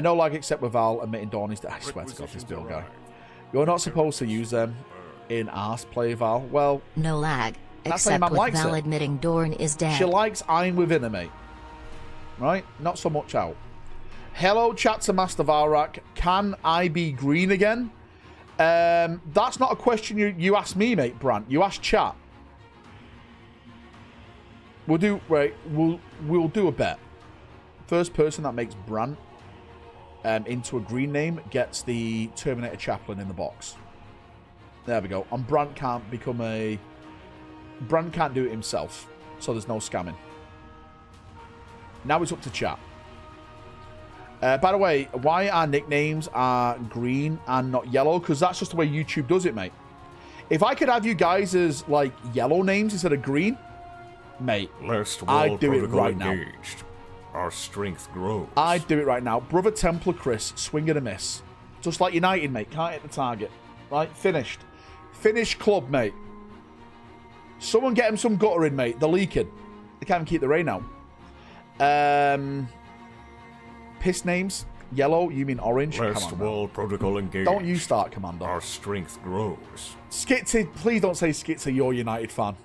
No lag except with Val admitting Dawn is... I swear to God, this Bill guy. You're not supposed to use them in Arse play, Val. Well...
No lag, except with Val admitting Dorn is dead.
She likes Iron within her, mate. Right? Not so much out. Hello, chat to Master Valrak. Can I be green again? That's not a question you ask me, mate, Brant. You ask chat. We'll do... Right, we'll do a bet. First person that makes Brant into a green name gets the Terminator Chaplain in the box. There we go. And Brant can't become a... Brant can't do it himself, so there's no scamming. Now it's up to chat. By the way, why our nicknames are green and not yellow? Because that's just the way YouTube does it, mate. If I could have you guys as, like, yellow names instead of green, mate, I'd do it right now.
Our strength grows.
I'd do it right now. Brother Templar Chris, swing and a miss. Just like United, mate. Can't hit the target. Right? Finished. Finished club, mate. Someone get him some guttering, mate. They're leaking. They can't even keep the rain out. Piss names. Yellow, you mean orange?
Last wall protocol engaged.
Don't you start, Commander.
Our strength grows.
Skitzer, please don't say Skitzer, you're a United fan.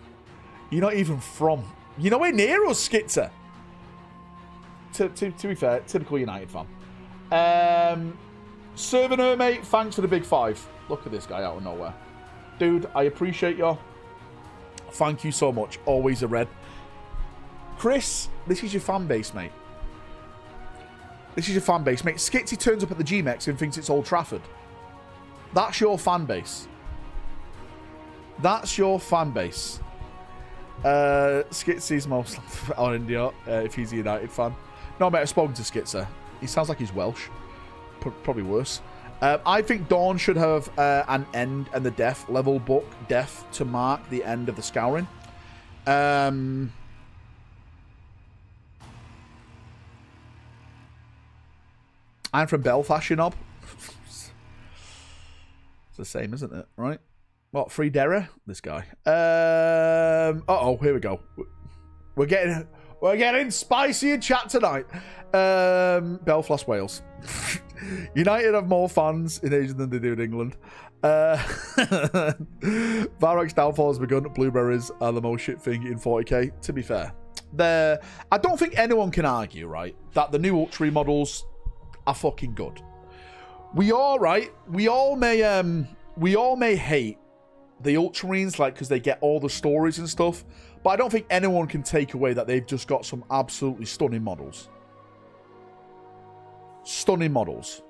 You're not even from... You're nowhere near us, Skitzer. To be fair, typical United fan. Serving mate, thanks for the big 5. Look at this guy out of nowhere. Dude, I appreciate you. Thank you so much. Always a red. Chris, this is your fan base, mate. This is your fan base, mate. Skitsy turns up at the GMEX and thinks it's Old Trafford. That's your fan base. That's your fan base. Skitsy's most on India, if he's a United fan. No, mate, I've spoken to Skitzer. He sounds like he's Welsh. Probably worse. I think Dawn should have an end and the death level book, death, to mark the end of the scouring. I'm from Belfast, you knob. It's the same, isn't it? Right? What, free Derra? This guy. Uh-oh, here we go. We're getting spicy in chat tonight. Belfast, Wales. United have more fans in Asia than they do in England. Valrak's downfall has begun. Blueberries are the most shit thing in 40k. To be fair, I don't think anyone can argue, right, that the new Ultra models are fucking good. We all may hate the Ultramarines, like, because they get all the stories and stuff, but I don't think anyone can take away that they've just got some absolutely stunning models. Stunning models.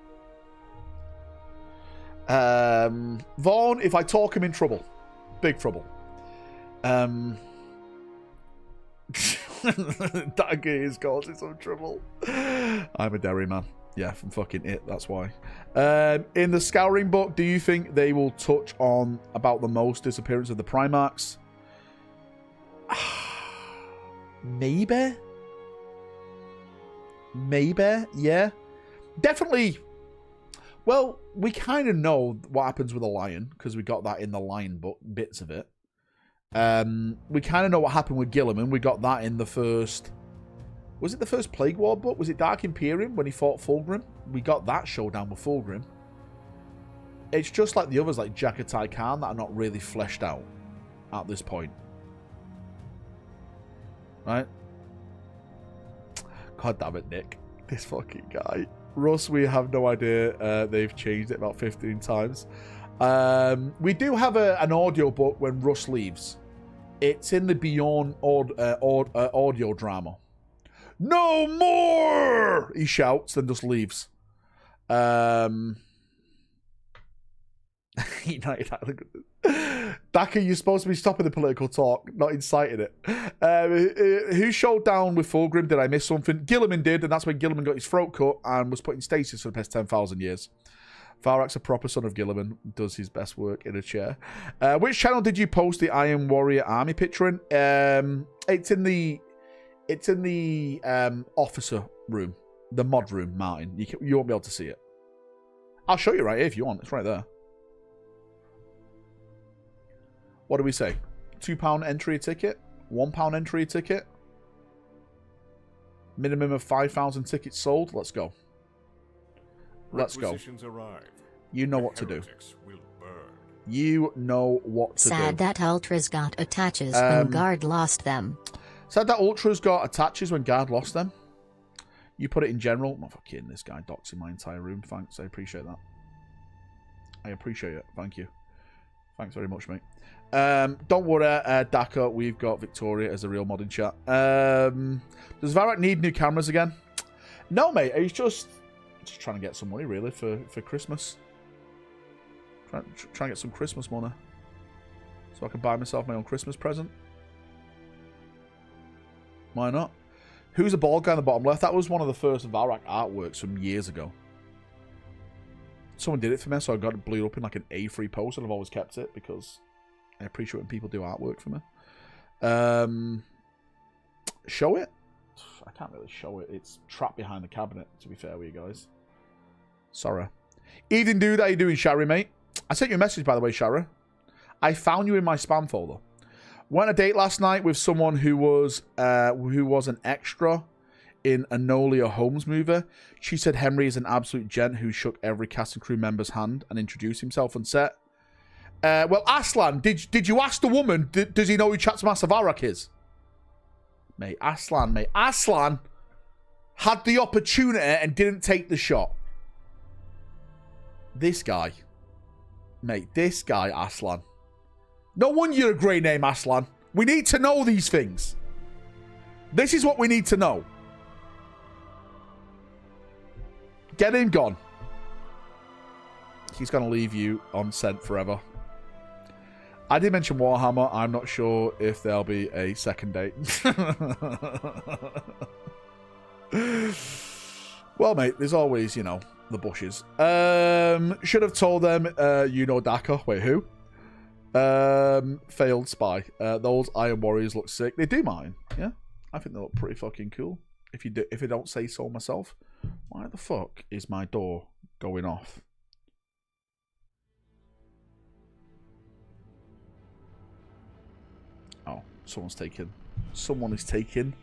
Vaughn, if I talk, I'm in trouble. Big trouble. That game is causing some trouble. I'm a Derry man. Yeah, from fucking it, that's why. In the Scouring book, do you think they will touch on about the most disappearance of the Primarchs? Maybe? Maybe, yeah. Definitely. Well, we kind of know what happens with a lion, because we got that in the lion book, bits of it. We kind of know what happened with Gilliman. We got that in the first... Was it the first Plague War book? Was it Dark Imperium when he fought Fulgrim? We got that showdown with Fulgrim. It's just like the others, like Jagatai Khan, that are not really fleshed out at this point. Right? God damn it, Nick. This fucking guy. Russ, we have no idea. They've changed it about 15 times. We do have an audio book when Russ leaves. It's in the Beyond audio drama. No more! He shouts, then just leaves. United. Daka, you're supposed to be stopping the political talk, not inciting it. Who showed down with Fulgrim? Did I miss something? Gilliman did, and that's when Gilliman got his throat cut and was put in stasis for the past 10,000 years. Valrak's a proper son of Gilliman, does his best work in a chair. Which channel did you post the Iron Warrior army picture in? It's in the officer room, the mod room, Martin. You won't be able to see it. I'll show you right here if you want. It's right there. What do we say? £2 entry ticket? £1 entry ticket? Minimum of 5,000 tickets sold? Let's go. Let's go. You know what to do. You know what to do.
Sad that Ultras got attaches when Guard lost them.
Sad that Ultras got attaches when Guard lost them. You put it in general. Oh, fucking this guy doxing my entire room. Thanks. I appreciate that. I appreciate it. Thank you. Thanks very much, mate. Don't worry, Daka. We've got Victoria as a real mod in chat. Does Valrak need new cameras again? No, mate. He's just trying to get some money, really, for Christmas. Trying to get some Christmas money. So I can buy myself my own Christmas present. Why not? Who's the bald guy on the bottom left? That was one of the first Valrak artworks from years ago. Someone did it for me, so I got it blew up in like an A3 post, and I've always kept it because I appreciate when people do artwork for me. Show it? I can't really show it. It's trapped behind the cabinet, to be fair with you guys. Sorry. Evening, dude. How you doing, Shari, mate? I sent you a message, by the way, Shari. I found you in my spam folder. Went on a date last night with someone who was an extra in a Nolia Holmes movie. She said Henry is an absolute gent who shook every cast and crew member's hand and introduced himself on set. Well, Aslan, did you ask the woman? Does he know who Chatsmaster Valrak is? Mate, Aslan had the opportunity and didn't take the shot. This guy. Mate, this guy, Aslan. No wonder you're a great name, Aslan. We need to know these things. This is what we need to know. Get him gone. He's going to leave you on scent forever. I did mention Warhammer. I'm not sure if there'll be a second date. Well, mate, there's always, you know, the bushes. Should have told them, you know Daka. Wait, who? Failed spy. Those Iron Warriors look sick. They do mine. Yeah, I think they look pretty fucking cool. If I don't say so myself. Why the fuck is my door going off? Oh, someone is taking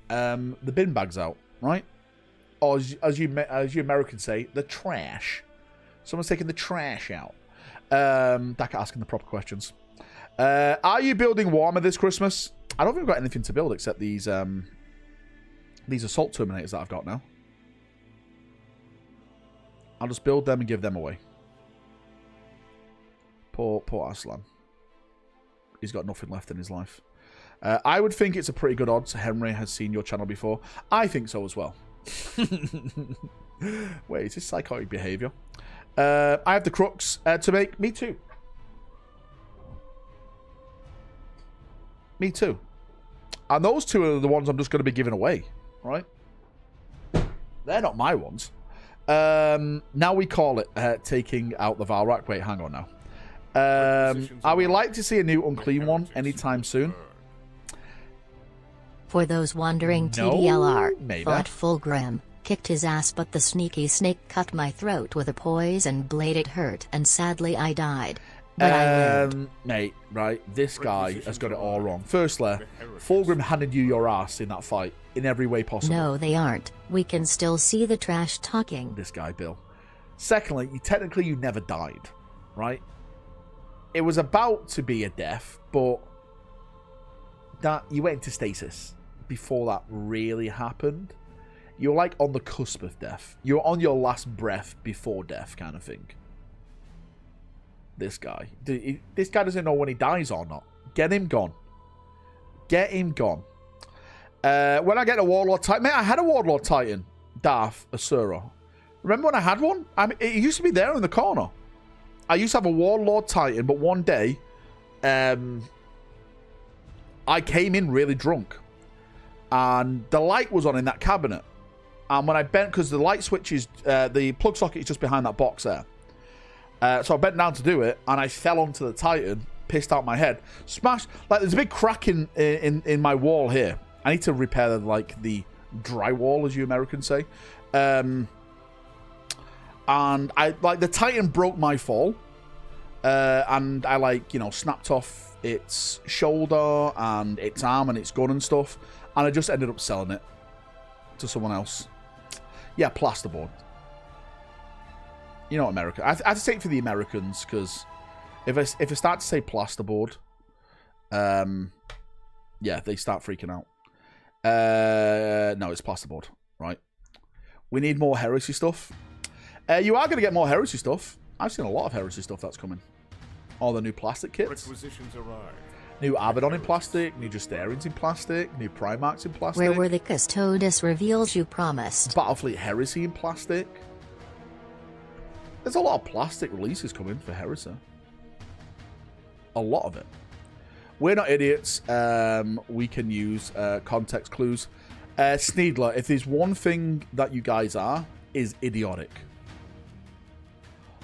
the bin bags out, right? Or as you Americans say, the trash. Someone's taking the trash out. Daka asking the proper questions. Are you building Warhammer this Christmas? I don't think we've got anything to build except these assault terminators that I've got now. I'll just build them and give them away. Poor Aslan. He's got nothing left in his life. I would think it's a pretty good odds Henry has seen your channel before. I think so as well. Wait, is this psychotic behaviour? I have the crooks to make. Me too. Me too. And those two are the ones I'm just going to be giving away. Right? They're not my ones. Now we call it taking out the Valrak. Wait, hang on now. Are we like to see a new unclean one anytime soon?
For those wondering, no, TDLR
fought
Fulgrim, kicked his ass, but the sneaky snake cut my throat with a poison blade. It hurt, and sadly I died. But I lived.
Mate, right, this guy has got it all wrong. Firstly, Fulgrim handed you your ass in that fight in every way possible.
No, they aren't. We can still see the trash talking.
This guy, Bill. Secondly, you never died, right? It was about to be a death, but that you went into stasis before that really happened. You're like on the cusp of death. You're on your last breath before death kind of thing. This guy. This guy doesn't know when he dies or not. Get him gone. Get him gone. When I get a Warlord Titan... Mate, I had a Warlord Titan. Darth Asura. Remember when I had one? It used to be there in the corner. I used to have a Warlord Titan, but one day, I came in really drunk. And the light was on in that cabinet. And when I bent, because the light switch is, the plug socket is just behind that box there. So I bent down to do it, and I fell onto the Titan, pissed out my head, smashed. Like, there's a big crack in my wall here. I need to repair the drywall, as you Americans say. And I the Titan broke my fall, and I snapped off its shoulder and its arm and its gun and stuff, and I just ended up selling it to someone else. Yeah, plasterboard. You know, America. I have to say it for the Americans, because if I start to say plasterboard, yeah, they start freaking out. No, it's plasterboard, right? We need more heresy stuff. You are going to get more heresy stuff. I've seen a lot of heresy stuff that's coming. All the new plastic kits.
Requisitions arrive.
New Abaddon in plastic, new Justarians in plastic, new Primarchs in plastic.
Where were the Custodes reveals you promised?
Battlefleet Heresy in plastic. There's a lot of plastic releases coming for Heresy. A lot of it. We're not idiots. We can use context clues. Sneedler, if there's one thing that you guys are, is idiotic.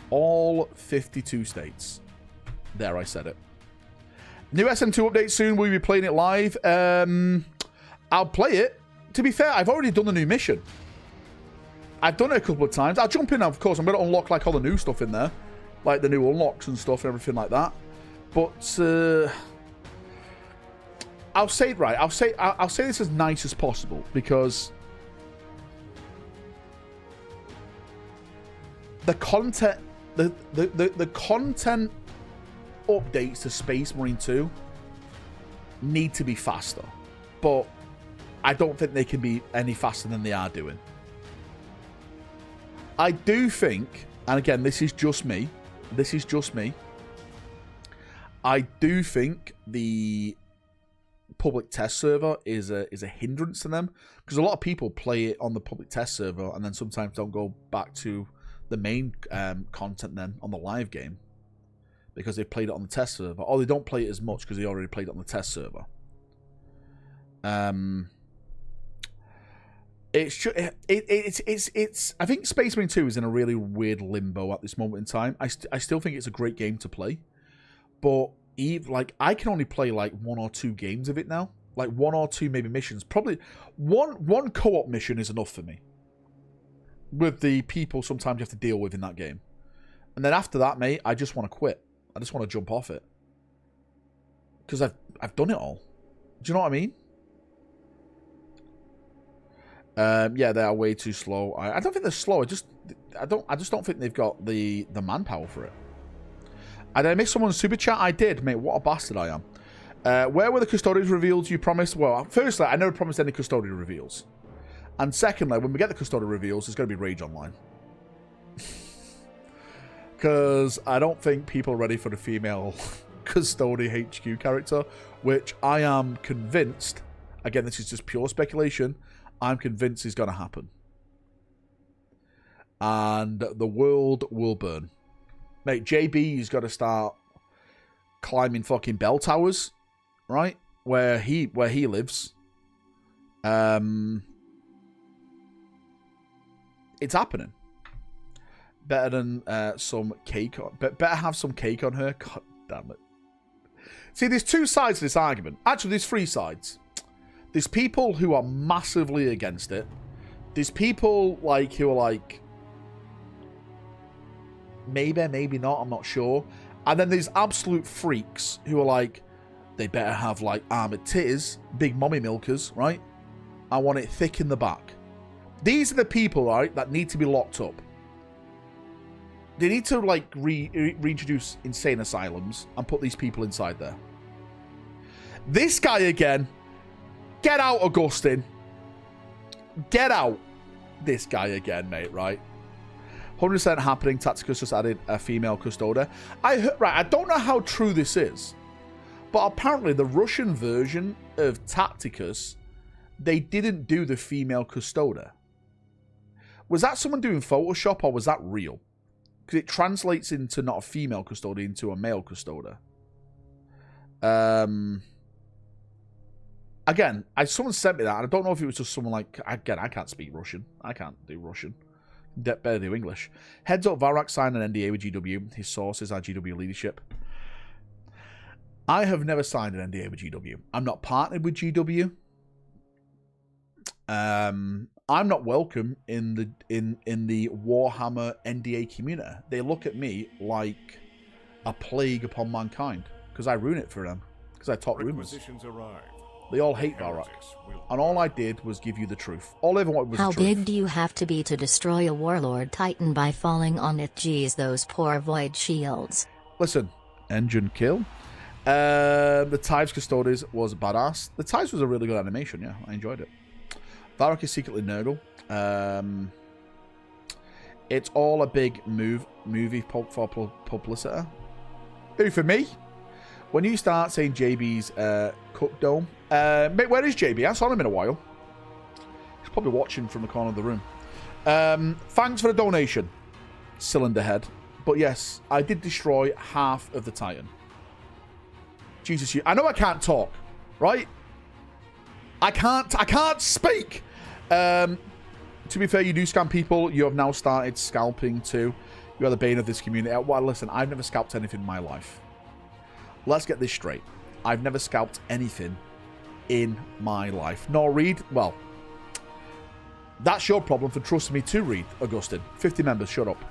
All 52 states. There, I said it. New SM2 update soon. We'll be playing it live. I'll play it. To be fair, I've already done the new mission. I've done it a couple of times. I'll jump in, of course. I'm going to unlock all the new stuff in there. Like the new unlocks and stuff and everything like that. But I'll say it right. I'll say this as nice as possible, because the content the content updates to Space Marine 2 need to be faster, but I don't think they can be any faster than they are doing. I do think, and again, this is just me, I do think the public test server is a hindrance to them, because a lot of people play it on the public test server and then sometimes don't go back to the main content then on the live game, because they played it on the test server, or they don't play it as much because they already played it on the test server. It's I think Space Marine 2 is in a really weird limbo at this moment in time. I still think it's a great game to play, but I can only play like 1 or 2 games of it now, like 1 or 2 maybe missions. Probably one co-op mission is enough for me, with the people sometimes you have to deal with in that game. And then after that, mate, I just want to quit. I just want to jump off it, because I've done it all. Do you know what I mean? Yeah, they are way too slow. I don't think they're slow. I just don't think they've got the manpower for it. And I missed someone's super chat. I did, mate. What a bastard I am. Where were the Custodians reveals you promised? Well, firstly, I never promised any Custodian reveals. And secondly, when we get the Custodian reveals, it's going to be Rage Online. Because I don't think people are ready for the female Custodian HQ character, which I am convinced, again, this is just pure speculation, I'm convinced is going to happen. And the world will burn. Mate, JB's got to start climbing fucking bell towers, right? Where he lives. It's happening. Better than some cake. Better have some cake on her. God damn it. See, there's 2 sides to this argument. Actually, there's 3 sides. There's people who are massively against it. There's people who are like, maybe not, I'm not sure. And then there's absolute freaks who are like, they better have armored titties, big mommy milkers, right? I want it thick in the back. These are the people, right, that need to be locked up. They need to reintroduce insane asylums and put these people inside there. This guy again, get out, Augustine. Get out. This guy again, mate, right? 100% happening. Tacticus just added a female custoda. I don't know how true this is, but apparently the Russian version of Tacticus, they didn't do the female custoda. Was that someone doing Photoshop, or was that real? Because it translates into not a female custodian, to a male custoder. Again, someone sent me that, and I don't know if it was just someone like... Again, I can't speak Russian. I can't do Russian. Better do English. Heads up, Valrak signed an NDA with GW. His sources are GW leadership. I have never signed an NDA with GW. I'm not partnered with GW. I'm not welcome in the Warhammer NDA community. They look at me like a plague upon mankind because I ruin it for them. Because I talk rumors. They all hate Valrak. And all I did was give you the truth. All I ever wanted was the truth.
How big do you have to be to destroy a Warlord Titan by falling on it? Geez, those poor void shields.
Listen, engine kill. The Tides Custodes was badass. The Tides was a really good animation, yeah. I enjoyed it. Valrak is secretly Nurgle. It's all a big movie for publicity. Who, for me? When you start saying JB's Cook Dome. Mate, where is JB? I haven't saw him in a while. He's probably watching from the corner of the room. Thanks for the donation, Cylinder Head. But yes, I did destroy half of the Titan. Jesus, I know I can't talk, right? I can't speak. To be fair, you do scam people. You have now started scalping too. You are the bane of this community. Well, listen, I've never scalped anything in my life. Let's get this straight. I've never scalped anything in my life. Nor Reed. Well, that's your problem for trusting me to read, Augustine. 50 members, shut up.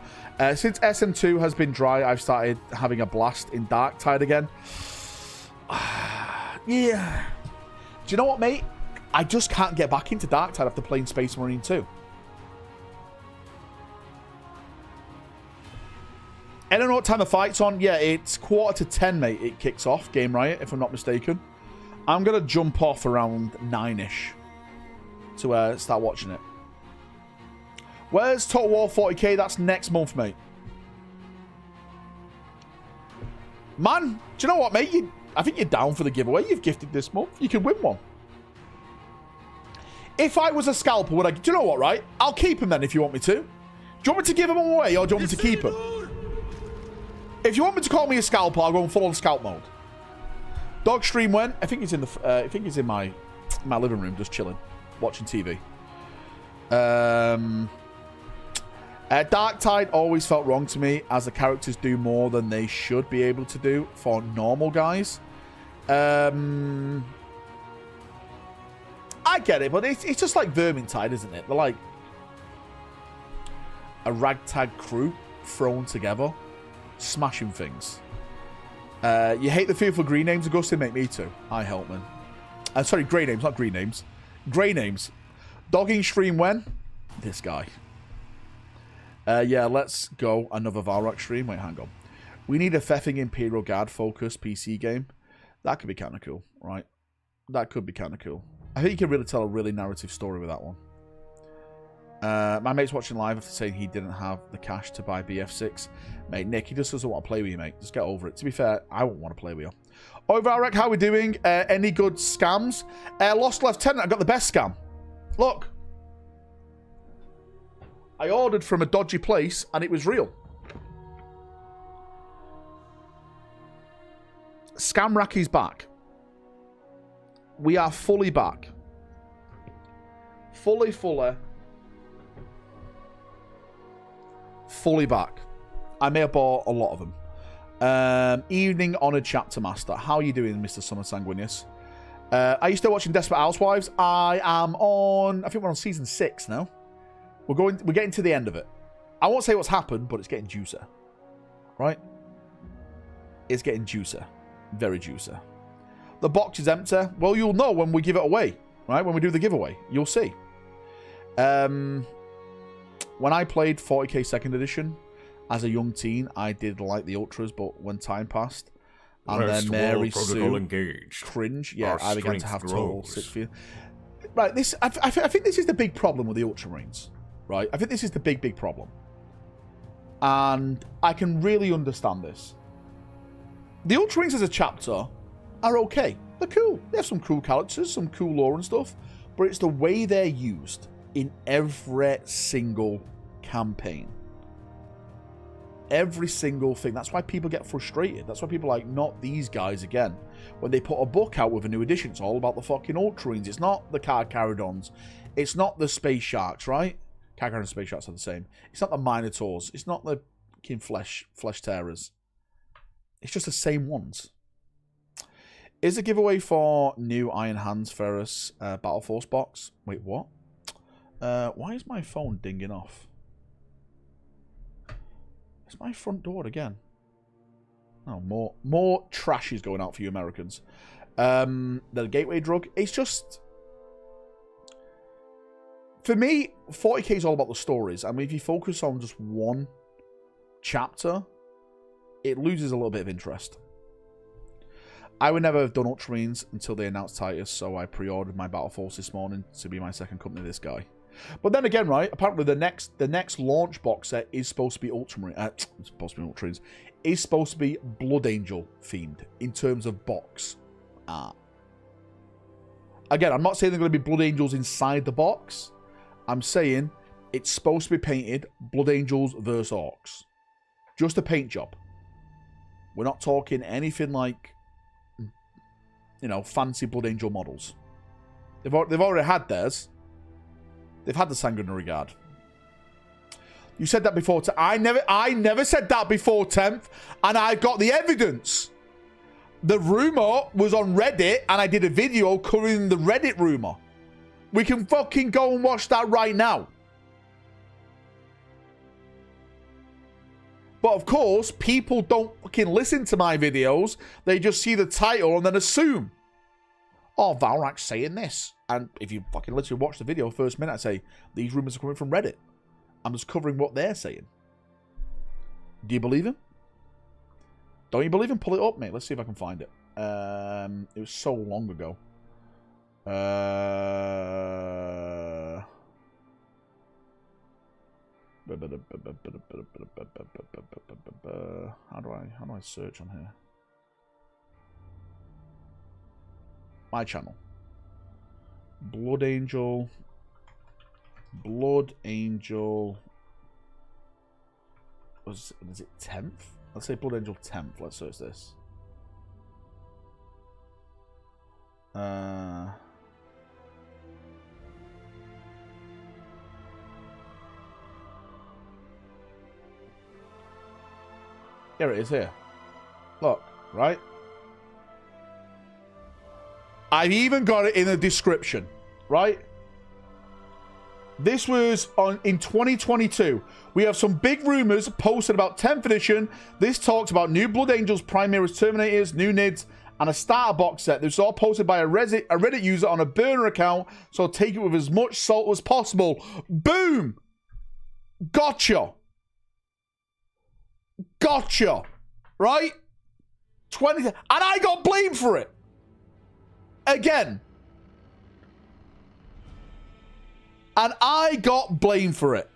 Since SM2 has been dry, I've started having a blast in Darktide again. Yeah. Do you know what, mate? I just can't get back into Darktide after playing Space Marine 2. I don't know what time the fight's on. Yeah, it's 9:45, mate. It kicks off, Game Riot, if I'm not mistaken. I'm going to jump off around 9-ish to start watching it. Where's Total War 40k? That's next month, mate. Man, do you know what, mate? I think you're down for the giveaway you've gifted this month. You can win one. If I was a scalper, would I... Do you know what, right? I'll keep him then if you want me to. Do you want me to give him away or do you want me to keep him? If you want me to call me a scalper, I'll go in full-on scalp mode. Dog stream when? I think he's in the... I think he's in my living room just chilling. Watching TV. Darktide always felt wrong to me as the characters do more than they should be able to do for normal guys. I get it, but it's just like Vermintide, isn't it? They're like a ragtag crew thrown together, smashing things. You hate the fearful green names, Augustine? Mate, me too. I help, man. Sorry, grey names, not green names. Grey names. Dogging stream when? This guy. Yeah, let's go. Another Valrak stream. Wait, hang on. We need a Feffing Imperial Guard focused PC game. That could be kind of cool, right? That could be kind of cool. I think you can really tell a really narrative story with that one. My mate's watching live after saying he didn't have the cash to buy BF6. Mate, Nick, he just doesn't want to play with you, mate. Just get over it. To be fair, I won't want to play with you. Oh, Valrak, how are we doing? Any good scams? Lost Lieutenant, I got the best scam. Look. I ordered from a dodgy place, and it was real. Scam Racky's back. We are fully back. Fully back. I may have bought a lot of them. Evening Honoured Chapter Master. How are you doing, Mr. Summer Sanguinius? Are you still watching Desperate Housewives? I am on... I think we're on season 6 now. We're getting to the end of it. I won't say what's happened, but it's getting juicer. Right? It's getting juicer. Very juicer. The box is empty. Well, you'll know when we give it away. Right? When we do the giveaway. You'll see. When I played 40k 2nd edition as a young teen, I did like the Ultras, but when time passed and then Mary Sue cringe, yeah, I began to have total sick fear. Right, I think this is the big problem with the Ultramarines. Right? I think this is the big problem. And I can really understand this. The Ultramarines as a chapter are okay. They're cool. They have some cool characters, some cool lore and stuff. But it's the way they're used in every single campaign. Every single thing. That's why people get frustrated. That's why people are like, not these guys again. When they put a book out with a new edition, it's all about the fucking Ultramarines. It's not the Carcharodons. It's not the Space Sharks, right? Carcharodon and Space Sharks are the same. It's not the Minotaurs. It's not the fucking Flesh Tearers. It's just the same ones. Is a giveaway for new Iron Hands Ferrous Battle Force box? Wait, what? Why is my phone dinging off? It's my front door again. Oh, more trash is going out for you Americans. The gateway drug. It's just, for me, 40k is all about the stories. I mean, if you focus on just one chapter, it loses a little bit of interest. I would never have done Ultramarines until they announced Titus, so I pre-ordered my Battle Force this morning to be my second company. This guy. But then again, right? Apparently, the next launch box set is supposed to be Ultramarine. It's supposed to be Ultramarines. Is supposed to be Blood Angel themed in terms of box art. Again, I'm not saying they're going to be Blood Angels inside the box. I'm saying it's supposed to be painted Blood Angels versus Orcs. Just a paint job. We're not talking anything like, you know, fancy Blood Angel models. They've already had theirs. They've had the Sanguinary Guard. You said that before. I never said that before, 10th. And I got the evidence. The rumor was on Reddit, and I did a video covering the Reddit rumor. We can fucking go and watch that right now. But of course, people don't fucking listen to my videos. They just see the title and then assume, oh, Valrak's saying this. And if you fucking literally watch the video, first minute, I say, these rumors are coming from Reddit. I'm just covering what they're saying. Do you believe him? Don't you believe him? Pull it up, mate. Let's see if I can find it. It was so long ago. How do I search on here? My channel. Blood Angel. Was it 10th? Let's say Blood Angel 10th. Let's search this. Here it is here. Look, right? I've even got it in the description, right? This was in 2022. We have some big rumors posted about 10th edition. This talks about new Blood Angels, Primaris, Terminators, new NIDs, and a starter box set. This was all posted by a Reddit user on a burner account, so take it with as much salt as possible. Boom! Gotcha! Gotcha! Right? 20... And I got blamed for it! Again. And I got blamed for it.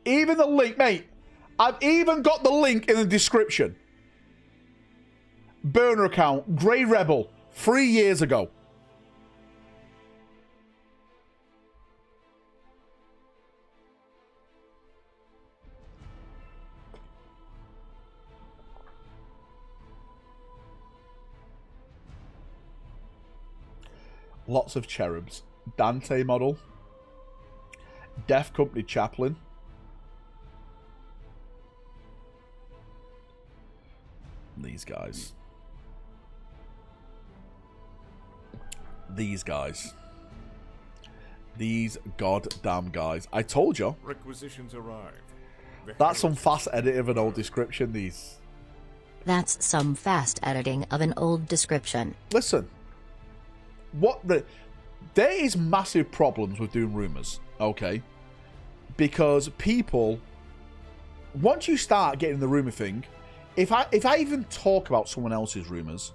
Even the link, mate. I've even got the link in the description. Burner account, Grey Rebel, 3 years ago. Lots of cherubs. Dante model. Death Company chaplain. These guys. These guys. These goddamn guys. I told you.
Requisitions arrived.
That's some fast edit of an old description, these.
That's some fast editing of an old description.
Listen. There is massive problems with doing rumors, okay? Because people, once you start getting the rumor thing, if I even talk about someone else's rumors,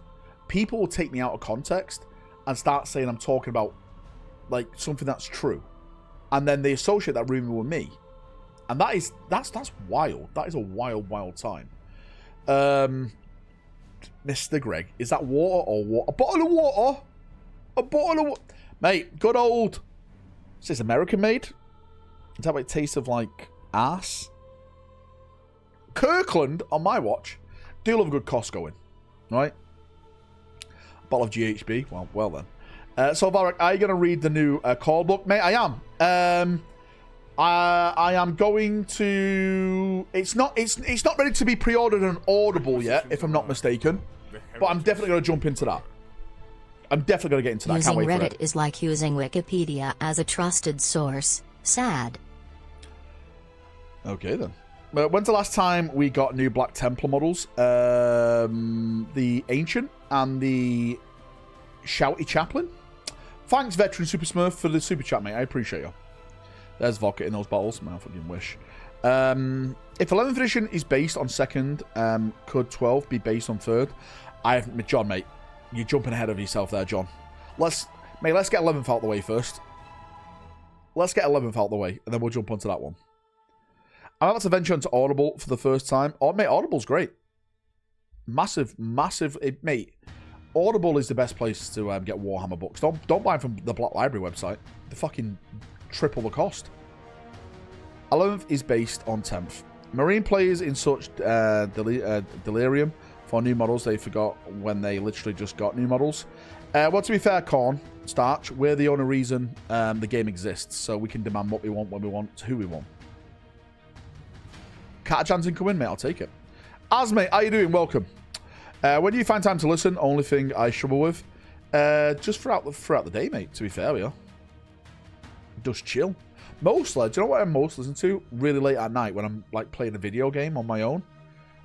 people will take me out of context and start saying I'm talking about like something that's true, and then they associate that rumor with me, and that's wild. That is a wild time. Mr. Greg, is that water or what? A bottle of water? A bottle of water? Mate, good old... Is this American made? Is that what it tastes of, like, ass? Kirkland, on my watch, do love a good Costco in, right? Bottle of GHB. Well then. So, Valrak, are you going to read the new call book? Mate, I am. I am going to... It's not ready to be pre-ordered on Audible yet, if I'm not mistaken. But I'm definitely going to jump into that. I'm definitely going to get into that. I can't wait for it.
Using Reddit is like using Wikipedia as a trusted source. Sad.
Okay, then. When's the last time we got new Black Templar models? The Ancient and the Shouty Chaplain. Thanks, Veteran Super Smurf, for the super chat, mate. I appreciate you. There's vodka in those bottles. My fucking wish. If 11th edition is based on 2nd, could 12 be based on 3rd? John, mate, you're jumping ahead of yourself there, John. Let's get 11th out the way first. Let's get 11th out the way, and then we'll jump onto that one. I'm about to venture into Audible for the first time. Oh, mate, Audible's great. Massive. Mate, Audible is the best place to get Warhammer books. Don't buy them from the Black Library website. They're fucking triple the cost. 11th is based on 10th. Marine players in such delirium for new models they forgot when they literally just got new models. Well, to be fair, Corn, Starch, we're the only reason the game exists, so we can demand what we want, when we want, who we want. Cat Jansen come in, mate, I'll take it. Asmate, how you doing? Welcome. When do you find time to listen? Only thing I struggle with. Just throughout the day, mate, to be fair with you. Just chill. Mostly, do you know what I most listen to? Really late at night when I'm like playing a video game on my own.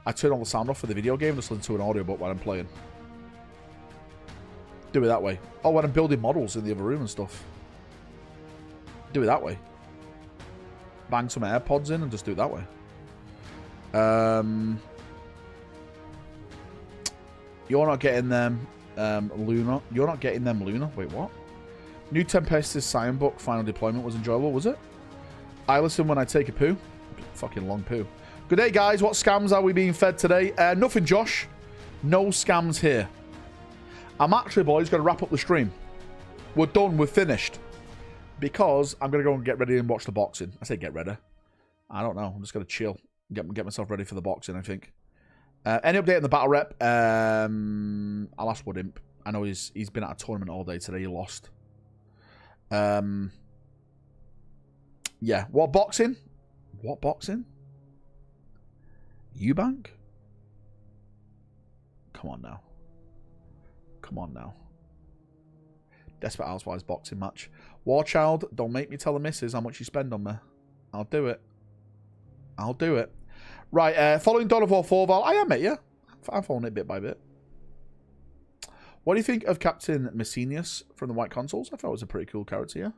I turn all the sound off for the video game and just listen to an audiobook while I'm playing. Do it that way. Oh, when I'm building models in the other room and stuff. Do it that way. Bang some AirPods in and just do it that way. You're not getting them, Luna. You're not getting them, Luna. Wait, what? New Tempestus Scion book, Final Deployment was enjoyable, was it? I listen when I take a poo. Fucking long poo. Good day, guys. What scams are we being fed today? Nothing, Josh. No scams here. I'm actually, boys, going to wrap up the stream. We're done. We're finished. Because I'm going to go and get ready and watch the boxing. I say get ready. I don't know. I'm just going to chill. Get myself ready for the boxing, I think. Any update on the battle rep? I'll ask Woodimp. I know he's been at a tournament all day today. He lost. Yeah. What boxing? What boxing? Eubank? Come on now. Come on now. Desperate Housewives boxing match. Warchild, don't make me tell the missus how much you spend on me. I'll do it. I'll do it. Right, following Dawn of War 4, Val. I am, mate, yeah. I'm following it bit by bit. What do you think of Captain Messenius from the White Consoles? I thought it was a pretty cool character, yeah.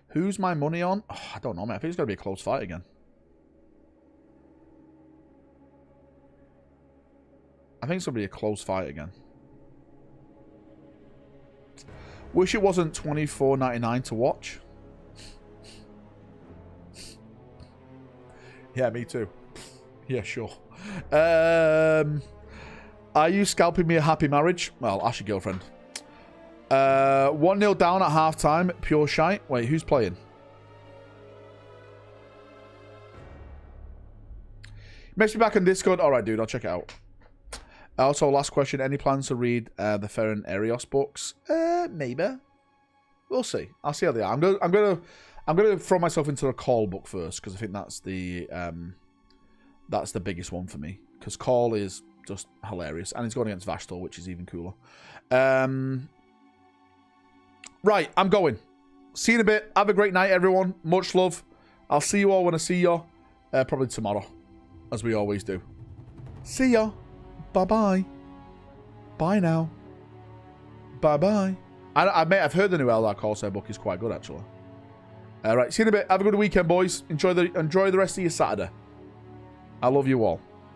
Who's my money on? Oh, I don't know, mate. I think it's going to be a close fight again. I think it's going to be a close fight again. Wish it wasn't $24.99 to watch. Yeah, me too. Yeah, sure. Are you scalping me a happy marriage? Well, ask your girlfriend. 1-0 down at half-time. Pure shite. Wait, who's playing? Message me back on Discord. Alright, dude, I'll check it out. Also, last question. Any plans to read the Ferran Arios books? Maybe. We'll see. I'll see how they are. I'm gonna throw myself into the Call book first, because I think that's the biggest one for me. Because Call is just hilarious, and he's going against Vashtor, which is even cooler. Right, I'm going. See you in a bit. Have a great night, everyone. Much love. I'll see you all when I see you. Probably tomorrow, as we always do. See ya. Bye-bye. Bye now. Bye-bye. I've heard the new Eldar Corsair book is quite good, actually. All right, see you in a bit. Have a good weekend, boys. Enjoy the rest of your Saturday. I love you all.